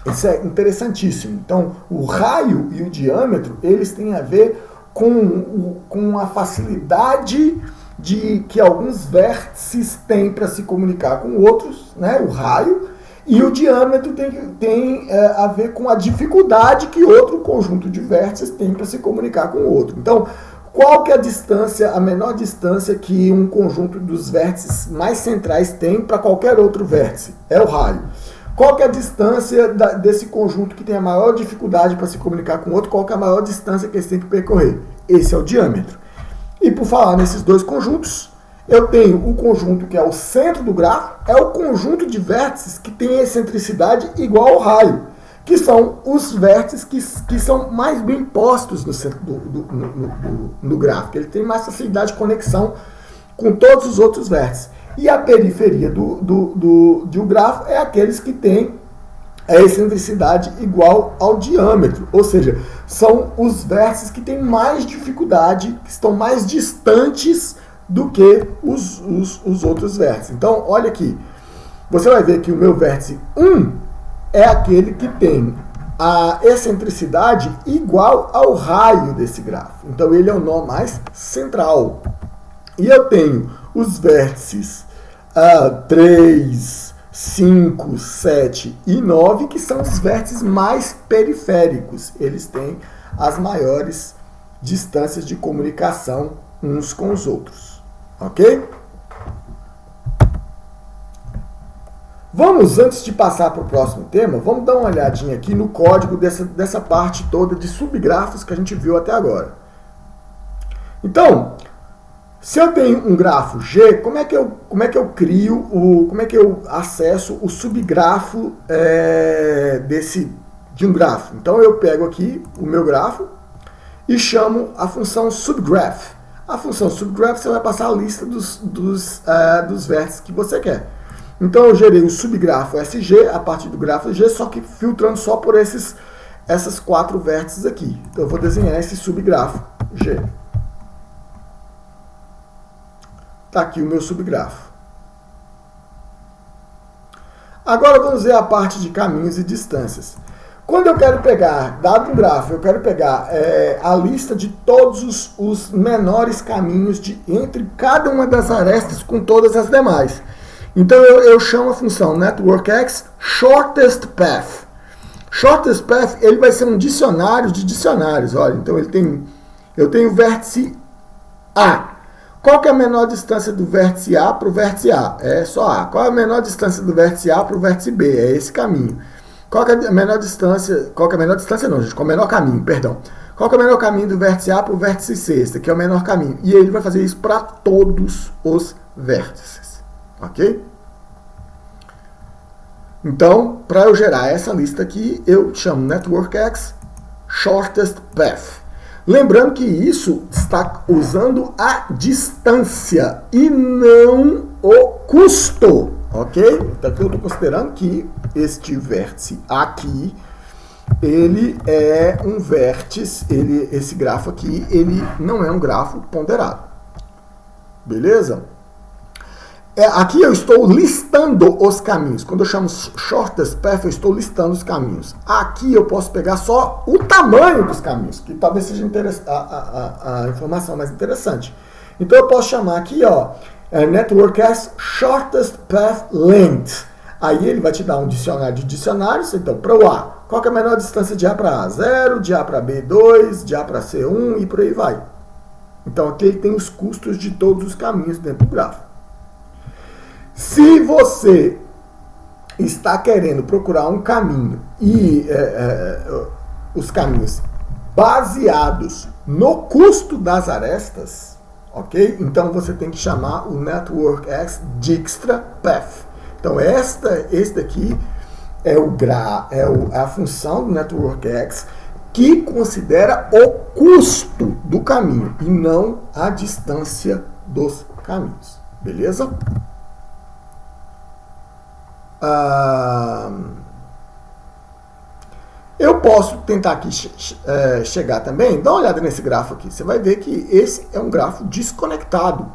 Speaker 1: Isso é interessantíssimo. Então o raio e o diâmetro, eles têm a ver com a facilidade que alguns vértices têm para se comunicar com outros, né? O raio, e o diâmetro tem a ver com a dificuldade que outro conjunto de vértices tem para se comunicar com o outro. Então, qual que é a distância, a menor distância que um conjunto dos vértices mais centrais tem para qualquer outro vértice? É o raio. Qual que é a distância desse conjunto que tem a maior dificuldade para se comunicar com o outro? Qual que é a maior distância que eles têm que percorrer? Esse é o diâmetro. E por falar nesses dois conjuntos, eu tenho o conjunto que é o centro do grafo, é o conjunto de vértices que tem excentricidade igual ao raio, que são os vértices que são mais bem postos no centro no gráfico. Ele tem mais facilidade de conexão com todos os outros vértices. E a periferia de um grafo é aqueles que têm a excentricidade igual ao diâmetro. Ou seja, são os vértices que têm mais dificuldade, que estão mais distantes do que os outros vértices. Então, olha aqui. Você vai ver que o meu vértice 1 é aquele que tem a excentricidade igual ao raio desse grafo. Então, ele é o nó mais central. E eu tenho os vértices 3, 5, 7 e 9, que são os vértices mais periféricos. Eles têm as maiores distâncias de comunicação uns com os outros. Ok? Vamos, antes de passar para o próximo tema, vamos dar uma olhadinha aqui no código dessa parte toda de subgrafos que a gente viu até agora. Então, se eu tenho um grafo G, como é que eu crio, como é que eu acesso o subgrafo de um grafo? Então eu pego aqui o meu grafo e chamo a função subgraph. A função subgraph, você vai passar a lista dos vértices que você quer. Então eu gerei o subgrafo SG a partir do grafo G, só que filtrando só por essas 4 vértices aqui. Então eu vou desenhar esse subgrafo G. Está aqui o meu subgrafo. Agora vamos ver a parte de caminhos e distâncias. Quando eu quero pegar, dado um grafo, eu quero pegar a lista de todos os menores caminhos entre cada uma das arestas com todas as demais. Então eu chamo a função networkx shortest path. Shortest path, ele vai ser um dicionário de dicionários. Olha, então eu tenho o vértice A. Qual que é a menor distância do vértice A para o vértice A? É só A. Qual é a menor distância do vértice A para o vértice B? É esse caminho. Qual que é a menor distância? Qual que é a menor distância não, gente? Qual é o menor caminho, perdão. Qual que é o menor caminho do vértice A para o vértice C? Esse aqui é o menor caminho. E ele vai fazer isso para todos os vértices. Ok? Então, para eu gerar essa lista aqui, eu chamo networkx shortest path. Lembrando que isso está usando a distância e não o custo, ok? Então eu estou considerando que este vértice aqui ele é um vértice, esse grafo aqui, ele não é um grafo ponderado. Beleza? Aqui eu estou listando os caminhos. Quando eu chamo shortest path, eu estou listando os caminhos. Aqui eu posso pegar só o tamanho dos caminhos, que talvez seja a informação mais interessante. Então eu posso chamar aqui, ó, network as shortest path length. Aí ele vai te dar um dicionário de dicionários. Então, para o A, qual que é a menor distância de A para A? 0, de A para B, 2, de A para C, 1 e por aí vai. Então aqui ele tem os custos de todos os caminhos dentro do gráfico. Se você está querendo procurar um caminho e os caminhos baseados no custo das arestas, ok? Então você tem que chamar o Network X Dijkstra Path. Então esse daqui é a função do Network X que considera o custo do caminho e não a distância dos caminhos. Beleza? Eu posso tentar aqui chegar também, dá uma olhada nesse grafo aqui, você vai ver que esse é um grafo desconectado,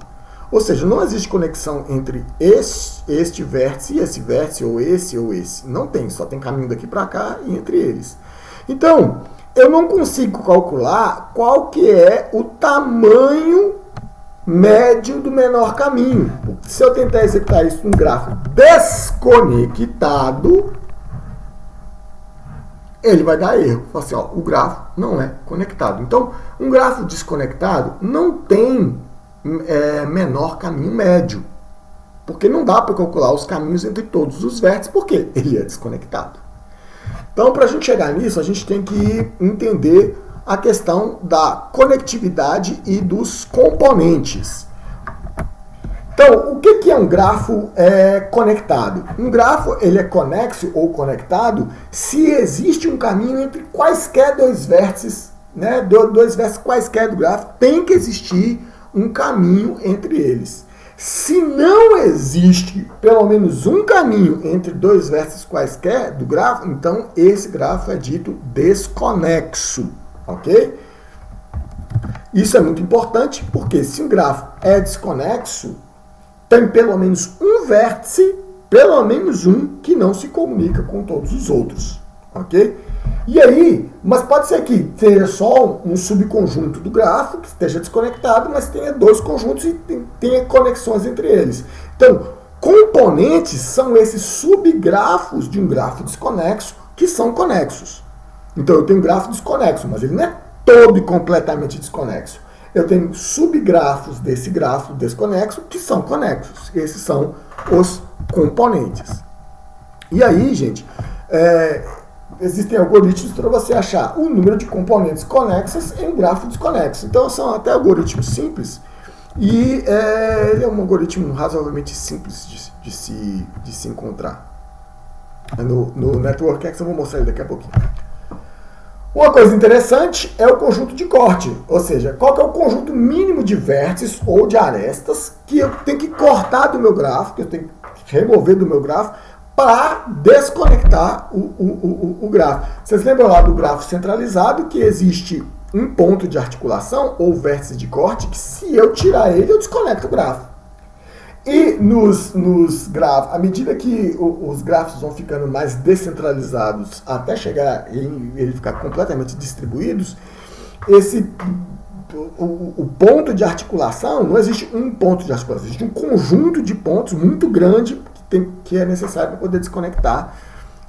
Speaker 1: ou seja, não existe conexão entre este vértice e esse vértice, ou esse, não tem, só tem caminho daqui para cá e entre eles. Então, eu não consigo calcular qual que é o tamanho médio do menor caminho. Se eu tentar executar isso num gráfico desconectado, ele vai dar erro. Fala assim, ó, o gráfico não é conectado. Então, um gráfico desconectado não tem menor caminho médio. Porque não dá para calcular os caminhos entre todos os vértices, porque ele é desconectado. Então, para a gente chegar nisso, a gente tem que entender a questão da conectividade e dos componentes. Então, o que é um grafo conectado? Um grafo ele é conexo ou conectado se existe um caminho entre quaisquer dois vértices, né? Dois vértices quaisquer do gráfico, tem que existir um caminho entre eles. Se não existe pelo menos um caminho entre dois vértices quaisquer do gráfico, então esse grafo é dito desconexo. Ok? Isso é muito importante porque se um grafo é desconexo, tem pelo menos um vértice, pelo menos um, que não se comunica com todos os outros. Ok? E aí, mas pode ser que seja só um subconjunto do grafo que esteja desconectado, mas tenha dois conjuntos e tenha conexões entre eles. Então, componentes são esses subgrafos de um grafo desconexo que são conexos. Então eu tenho um grafo desconexo, mas ele não é todo e completamente desconexo. Eu tenho subgrafos desse grafo desconexo que são conexos. Esses são os componentes. E aí, gente, existem algoritmos para você achar o número de componentes conexas em um grafo desconexo. Então são até algoritmos simples e ele é um algoritmo razoavelmente simples de se encontrar. No Network X eu vou mostrar ele daqui a pouquinho. Uma coisa interessante é o conjunto de corte, ou seja, qual que é o conjunto mínimo de vértices ou de arestas que eu tenho que cortar do meu gráfico, que eu tenho que remover do meu gráfico para desconectar o gráfico. Vocês lembram lá do grafo centralizado que existe um ponto de articulação ou vértice de corte que se eu tirar ele eu desconecto o gráfico. E nos grafos, à medida que os gráficos vão ficando mais descentralizados até chegar em ele ficar completamente distribuídos, o ponto de articulação, não existe um ponto de articulação, existe um conjunto de pontos muito grande que é necessário para poder desconectar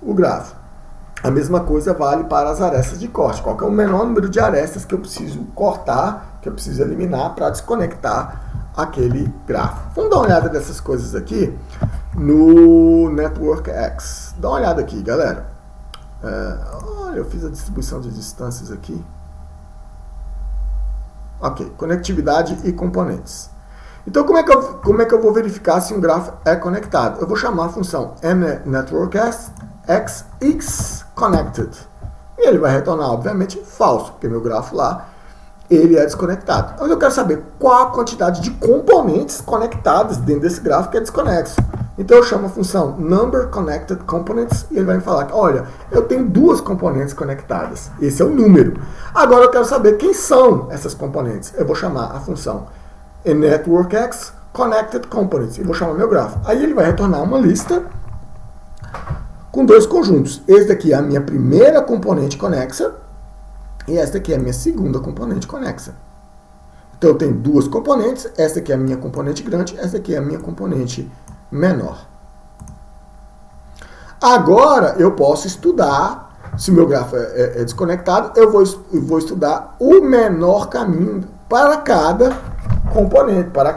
Speaker 1: o gráfico. A mesma coisa vale para as arestas de corte. Qual que é o menor número de arestas que eu preciso cortar, que eu preciso eliminar para desconectar aquele gráfico. Vamos dar uma olhada nessas coisas aqui no Network X. Dá uma olhada aqui, galera. Olha, eu fiz a distribuição de distâncias aqui. Ok, conectividade e componentes. Então, como é que eu vou verificar se um grafo é conectado? Eu vou chamar a função networkxconnected. E ele vai retornar, obviamente, falso, porque meu grafo lá ele é desconectado. Então eu quero saber qual a quantidade de componentes conectados dentro desse gráfico que é desconexo. Então eu chamo a função number connected components e ele vai me falar que, olha, eu tenho duas componentes conectadas. Esse é o número. Agora eu quero saber quem são essas componentes. Eu vou chamar a função networkX connected components. Eu vou chamar meu grafo. Aí ele vai retornar uma lista com dois conjuntos. Esse daqui é a minha primeira componente conexa e esta aqui é a minha segunda componente conexa. Então eu tenho duas componentes. Esta aqui é a minha componente grande, esta aqui é a minha componente menor. Agora eu posso estudar, se o meu grafo é desconectado, eu vou estudar o menor caminho para cada componente. Para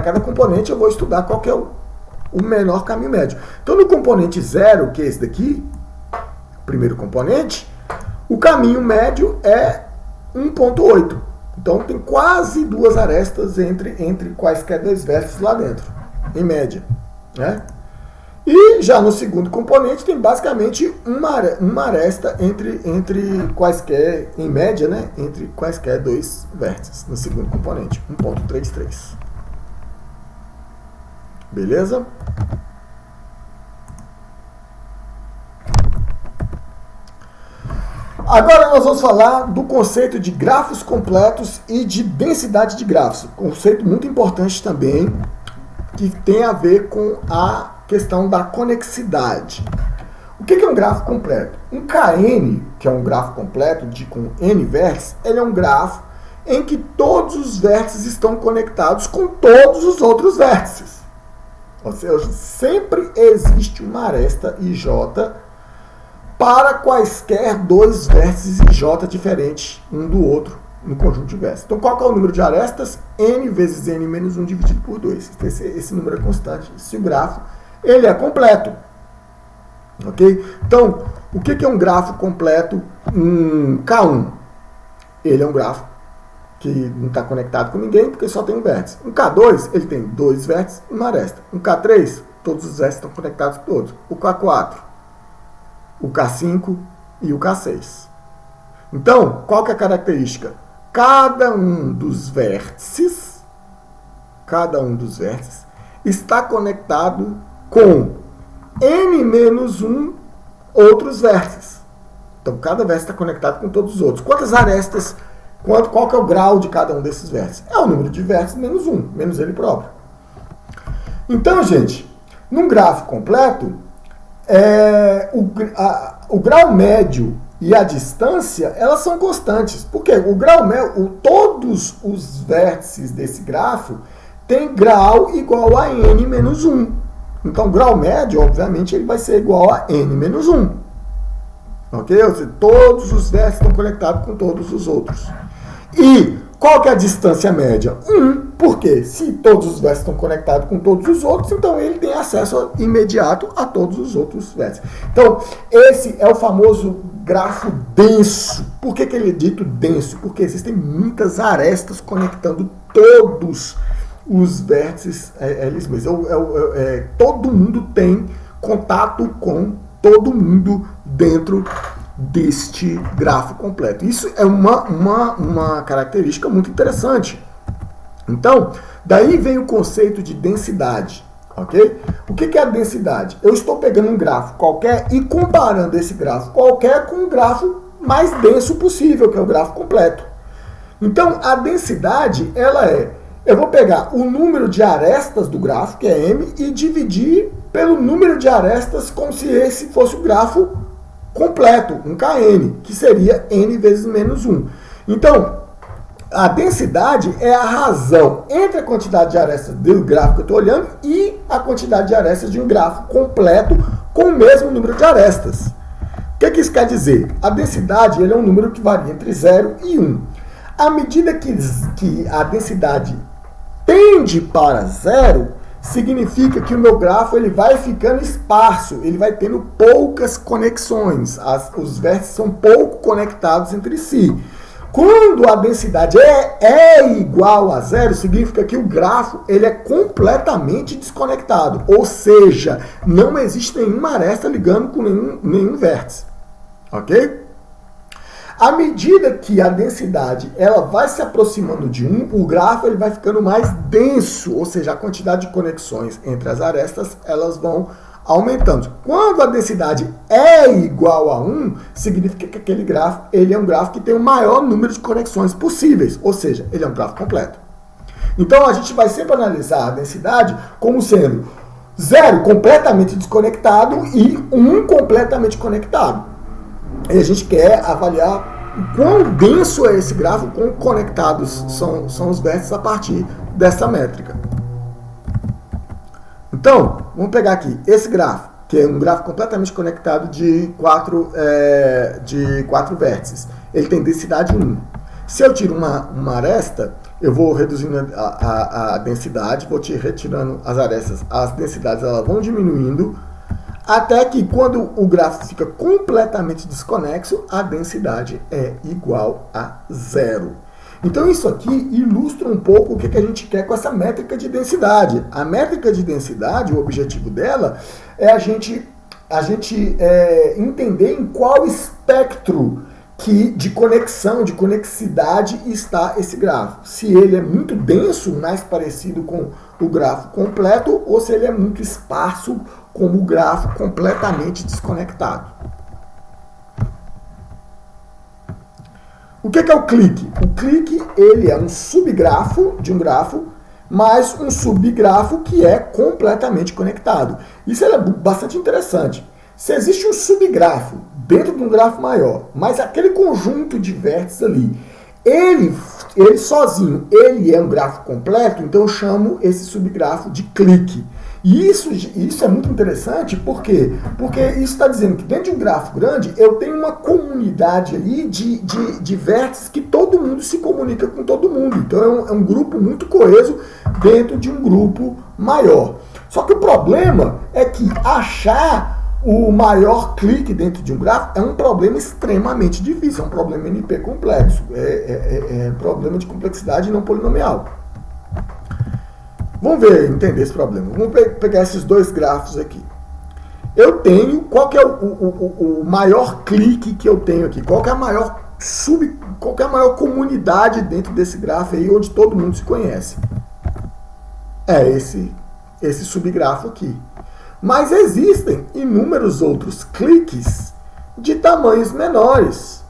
Speaker 1: cada componente eu vou estudar qual que é o menor caminho médio. Então no componente 0, que é esse daqui, o primeiro componente, o caminho médio é 1.8. Então tem quase duas arestas entre quaisquer dois vértices lá dentro, em média, né? E já no segundo componente tem basicamente uma aresta entre quaisquer, em média, né? Entre quaisquer dois vértices no segundo componente, 1.33. Beleza? Agora nós vamos falar do conceito de grafos completos e de densidade de grafos. Conceito muito importante também, que tem a ver com a questão da conexidade. O que é um grafo completo? Um KN, que é um grafo completo com N vértices, ele é um grafo em que todos os vértices estão conectados com todos os outros vértices. Ou seja, sempre existe uma aresta IJ para quaisquer dois vértices IJ diferentes um do outro no conjunto de vértices. Então, qual que é o número de arestas? N vezes N menos 1 dividido por 2. Esse número é constante. Se o grafo ele é completo. Ok? Então, o que é um grafo completo? Um K1. Ele é um grafo que não está conectado com ninguém porque só tem um vértice. Um K2, ele tem dois vértices e uma aresta. Um K3, todos os vértices estão conectados com todos. O K4, o K5 e o K6. Então, qual que é a característica? Cada um dos vértices está conectado com N menos 1 outros vértices. Então, cada vértice está conectado com todos os outros. Quantas arestas, qual que é o grau de cada um desses vértices? É o número de vértices menos 1, menos ele próprio. Então, gente, num grafo completo, o grau médio e a distância, elas são constantes. Porque o grau médio, todos os vértices desse grafo têm grau igual a n menos 1. Então, o grau médio, obviamente, ele vai ser igual a n menos 1. Ok? Ou seja, todos os vértices estão conectados com todos os outros. E qual que é a distância média? 1. Por quê? Se todos os vértices estão conectados com todos os outros, então ele tem acesso imediato a todos os outros vértices. Então, esse é o famoso grafo denso. Por que ele é dito denso? Porque existem muitas arestas conectando todos os vértices. Todo mundo tem contato com todo mundo dentro deste grafo completo. Isso é uma característica muito interessante. Então, daí vem o conceito de densidade, ok? O que é a densidade? Eu estou pegando um grafo qualquer e comparando esse grafo qualquer com o grafo mais denso possível, que é o grafo completo. Então, a densidade, eu vou pegar o número de arestas do grafo, que é M, e dividir pelo número de arestas como se esse fosse o grafo completo, um KN, que seria N vezes menos 1. Então, a densidade é a razão entre a quantidade de arestas do gráfico que eu estou olhando e a quantidade de arestas de um grafo completo com o mesmo número de arestas. O que isso quer dizer? A densidade é um número que varia entre 0 e 1. À medida que a densidade tende para 0, significa que o meu grafo ele vai ficando esparso, ele vai tendo poucas conexões, os vértices são pouco conectados entre si. Quando a densidade é igual a 0, significa que o grafo ele é completamente desconectado, ou seja, não existe nenhuma aresta ligando com nenhum vértice, ok? À medida que a densidade ela vai se aproximando de 1, o grafo ele vai ficando mais denso, ou seja, a quantidade de conexões entre as arestas elas vão aumentando. Quando a densidade é igual a 1, significa que aquele grafo ele é um grafo que tem o maior número de conexões possíveis, ou seja, ele é um grafo completo. Então a gente vai sempre analisar a densidade como sendo 0 completamente desconectado e 1 completamente conectado. E a gente quer avaliar o quão denso é esse grafo, quão conectados são os vértices a partir dessa métrica. Então, vamos pegar aqui esse grafo, que é um grafo completamente conectado de 4 vértices. Ele tem densidade 1. Se eu tiro uma aresta, eu vou reduzindo a densidade, vou retirando as arestas, as densidades elas vão diminuindo, até que quando o grafo fica completamente desconexo, a densidade é igual a 0. Então isso aqui ilustra um pouco o que a gente quer com essa métrica de densidade. A métrica de densidade, o objetivo dela é a gente entender em qual espectro de conexão, de conexidade está esse grafo. Se ele é muito denso, mais parecido com o grafo completo, ou se ele é muito esparso, como o grafo completamente desconectado. O que é o clique? O clique ele é um subgrafo de um grafo, mais um subgrafo que é completamente conectado. Isso é bastante interessante. Se existe um subgrafo dentro de um grafo maior, mas aquele conjunto de vértices ali, ele sozinho, ele é um grafo completo, então eu chamo esse subgrafo de clique. E isso é muito interessante, por quê? Porque isso está dizendo que dentro de um grafo grande, eu tenho uma comunidade ali de vértices que todo mundo se comunica com todo mundo. Então é um grupo muito coeso dentro de um grupo maior. Só que o problema é que achar o maior clique dentro de um grafo é um problema extremamente difícil, é um problema NP complexo, é problema de complexidade não polinomial. Vamos entender esse problema. Vamos pegar esses dois grafos aqui. Eu tenho, qual que é o maior clique que eu tenho aqui? Qual que é a maior comunidade dentro desse grafo aí, onde todo mundo se conhece? É esse subgrafo aqui. Mas existem inúmeros outros cliques de tamanhos menores.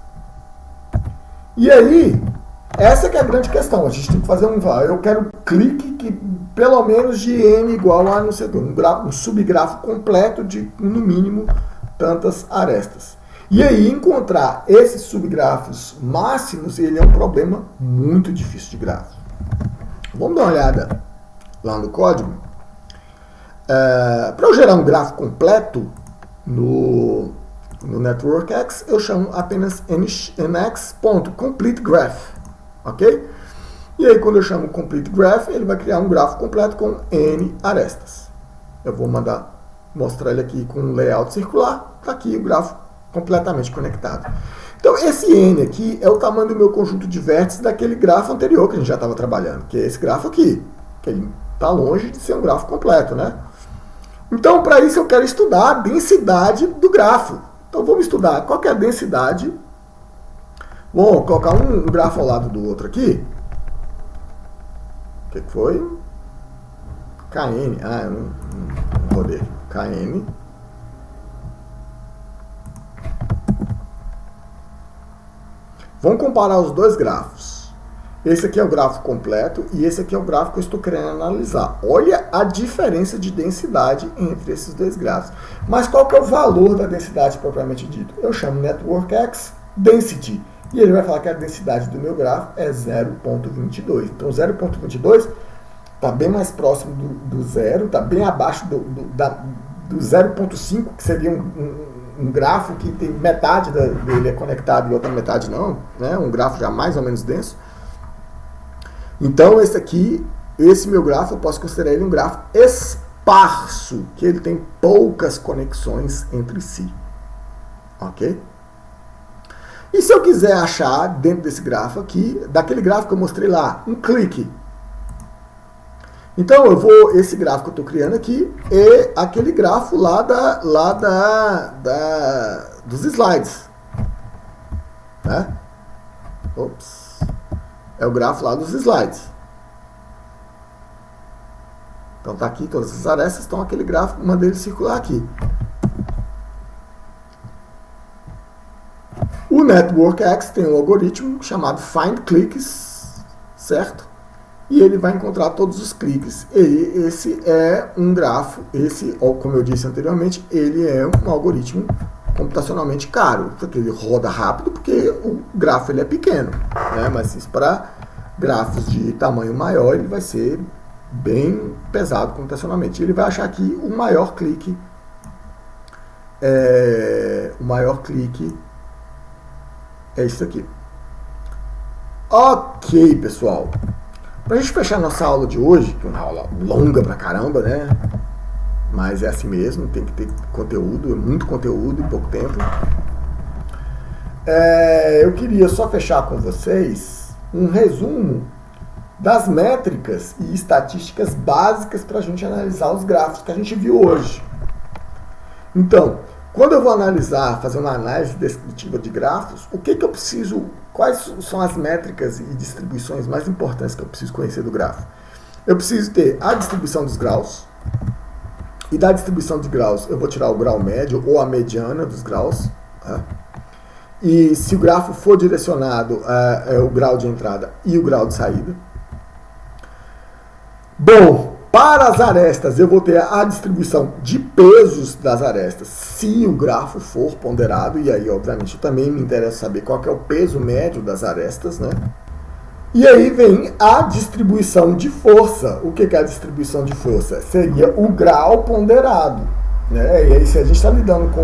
Speaker 1: E aí, essa que é a grande questão. A gente tem que fazer eu quero clique que pelo menos de n igual a não sei o que, um subgrafo completo de, no mínimo, tantas arestas. E aí, encontrar esses subgrafos máximos, ele é um problema muito difícil de grafo. Vamos dar uma olhada lá no código. Para eu gerar um grafo completo no NetworkX, eu chamo apenas nx.completeGraph, ok? E aí, quando eu chamo CompleteGraph, ele vai criar um grafo completo com n arestas. Eu vou mostrar ele aqui com um layout circular. Está aqui o grafo completamente conectado. Então, esse n aqui é o tamanho do meu conjunto de vértices daquele grafo anterior que a gente já estava trabalhando, que é esse grafo aqui, que ele está longe de ser um grafo completo, né? Então, para isso, eu quero estudar a densidade do grafo. Então, vamos estudar qual que é a densidade. Vou colocar um grafo ao lado do outro aqui. O que foi? KN. Eu não rodei. KN. Vamos comparar os dois grafos. Esse aqui é o gráfico completo e esse aqui é o gráfico que eu estou querendo analisar. Olha a diferença de densidade entre esses dois gráficos. Mas qual que é o valor da densidade propriamente dito? Eu chamo NetworkX Density. E ele vai falar que a densidade do meu gráfico é 0.22. Então 0.22 está bem mais próximo do zero, está bem abaixo do 0.5, que seria um grafo que tem metade dele é conectado e outra metade não, né? Um grafo já mais ou menos denso. Então esse meu grafo, eu posso considerar ele um grafo esparso, que ele tem poucas conexões entre si. Ok? E se eu quiser achar dentro desse grafo aqui, daquele gráfico que eu mostrei lá, um clique. Então esse gráfico que eu estou criando aqui é aquele grafo lá dos slides. Né? Ops. É o grafo lá dos slides. Então tá aqui, todas as arestas estão aquele gráfico, mandei ele circular aqui. O Network X tem um algoritmo chamado Find Clicks, certo? E ele vai encontrar todos os cliques. E esse é um grafo, como eu disse anteriormente, ele é um algoritmo computacionalmente caro, porque ele roda rápido, porque o grafo ele é pequeno, né? Mas isso para grafos de tamanho maior, ele vai ser bem pesado computacionalmente. Ele vai achar aqui o maior clique é isso aqui. Ok, pessoal. Pra gente fechar nossa aula de hoje, que é uma aula longa pra caramba, né? Mas é assim mesmo, tem que ter conteúdo, muito conteúdo em pouco tempo. Eu queria só fechar com vocês um resumo das métricas e estatísticas básicas para a gente analisar os gráficos que a gente viu hoje. Então, quando eu vou fazer uma análise descritiva de grafos, o que eu preciso, quais são as métricas e distribuições mais importantes que eu preciso conhecer do gráfico? Eu preciso ter a distribuição dos graus, e da distribuição de graus eu vou tirar o grau médio ou a mediana dos graus, tá? E se o grafo for direcionado o grau de entrada e o grau de saída. Bom, para as arestas eu vou ter a distribuição de pesos das arestas, se o grafo for ponderado, e aí obviamente também me interessa saber qual que é o peso médio das arestas, né? E aí vem a distribuição de força. O que é a distribuição de força? Seria o grau ponderado, né? E aí se a gente está lidando com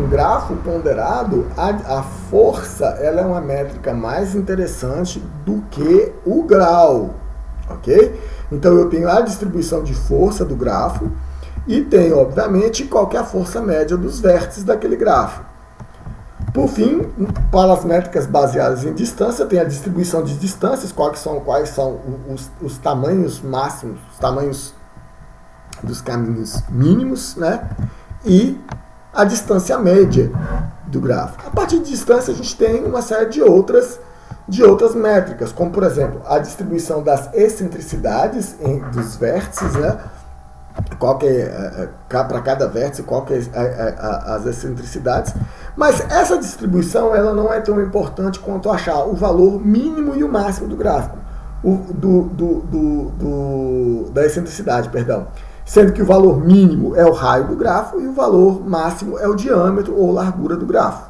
Speaker 1: um grafo ponderado, a força ela é uma métrica mais interessante do que o grau, ok? Então eu tenho a distribuição de força do grafo e tenho, obviamente, qual que é a força média dos vértices daquele grafo. Por fim, para as métricas baseadas em distância, tem a distribuição de distâncias, quais são os tamanhos máximos, os tamanhos dos caminhos mínimos, né? E a distância média do gráfico. A partir de distância, a gente tem uma série de outras métricas, como, por exemplo, a distribuição das excentricidades dos vértices, né? Qual que é, para cada vértice, qual que é as excentricidades. Mas essa distribuição ela não é tão importante quanto achar o valor mínimo e o máximo do gráfico, da excentricidade, perdão. Sendo que o valor mínimo é o raio do grafo e o valor máximo é o diâmetro ou largura do grafo.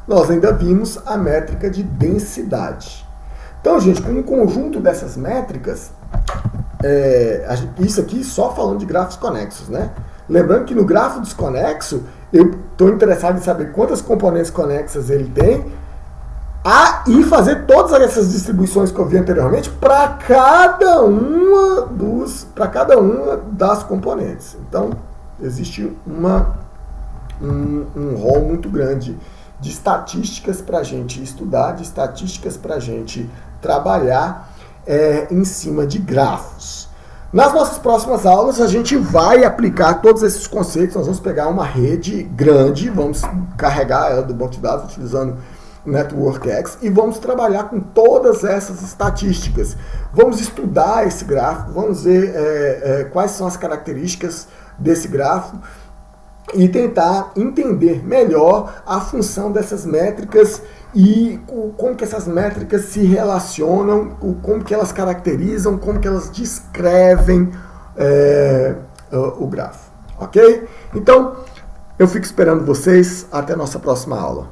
Speaker 1: Nós ainda vimos a métrica de densidade. Então, gente, com um conjunto dessas métricas, isso aqui só falando de grafos conexos, né? Lembrando que no grafo desconexo, eu estou interessado em saber quantas componentes conexas ele tem e fazer todas essas distribuições que eu vi anteriormente para cada uma das componentes. Então, existe um rol muito grande de estatísticas para a gente estudar, de estatísticas para a gente trabalhar em cima de grafos. Nas nossas próximas aulas, a gente vai aplicar todos esses conceitos. Nós vamos pegar uma rede grande, vamos carregar ela do banco de dados utilizando o Network X e vamos trabalhar com todas essas estatísticas. Vamos estudar esse gráfico, vamos ver quais são as características desse gráfico e tentar entender melhor a função dessas métricas e como que essas métricas se relacionam, como que elas caracterizam, como que elas descrevem o grafo, ok? Então, eu fico esperando vocês até a nossa próxima aula.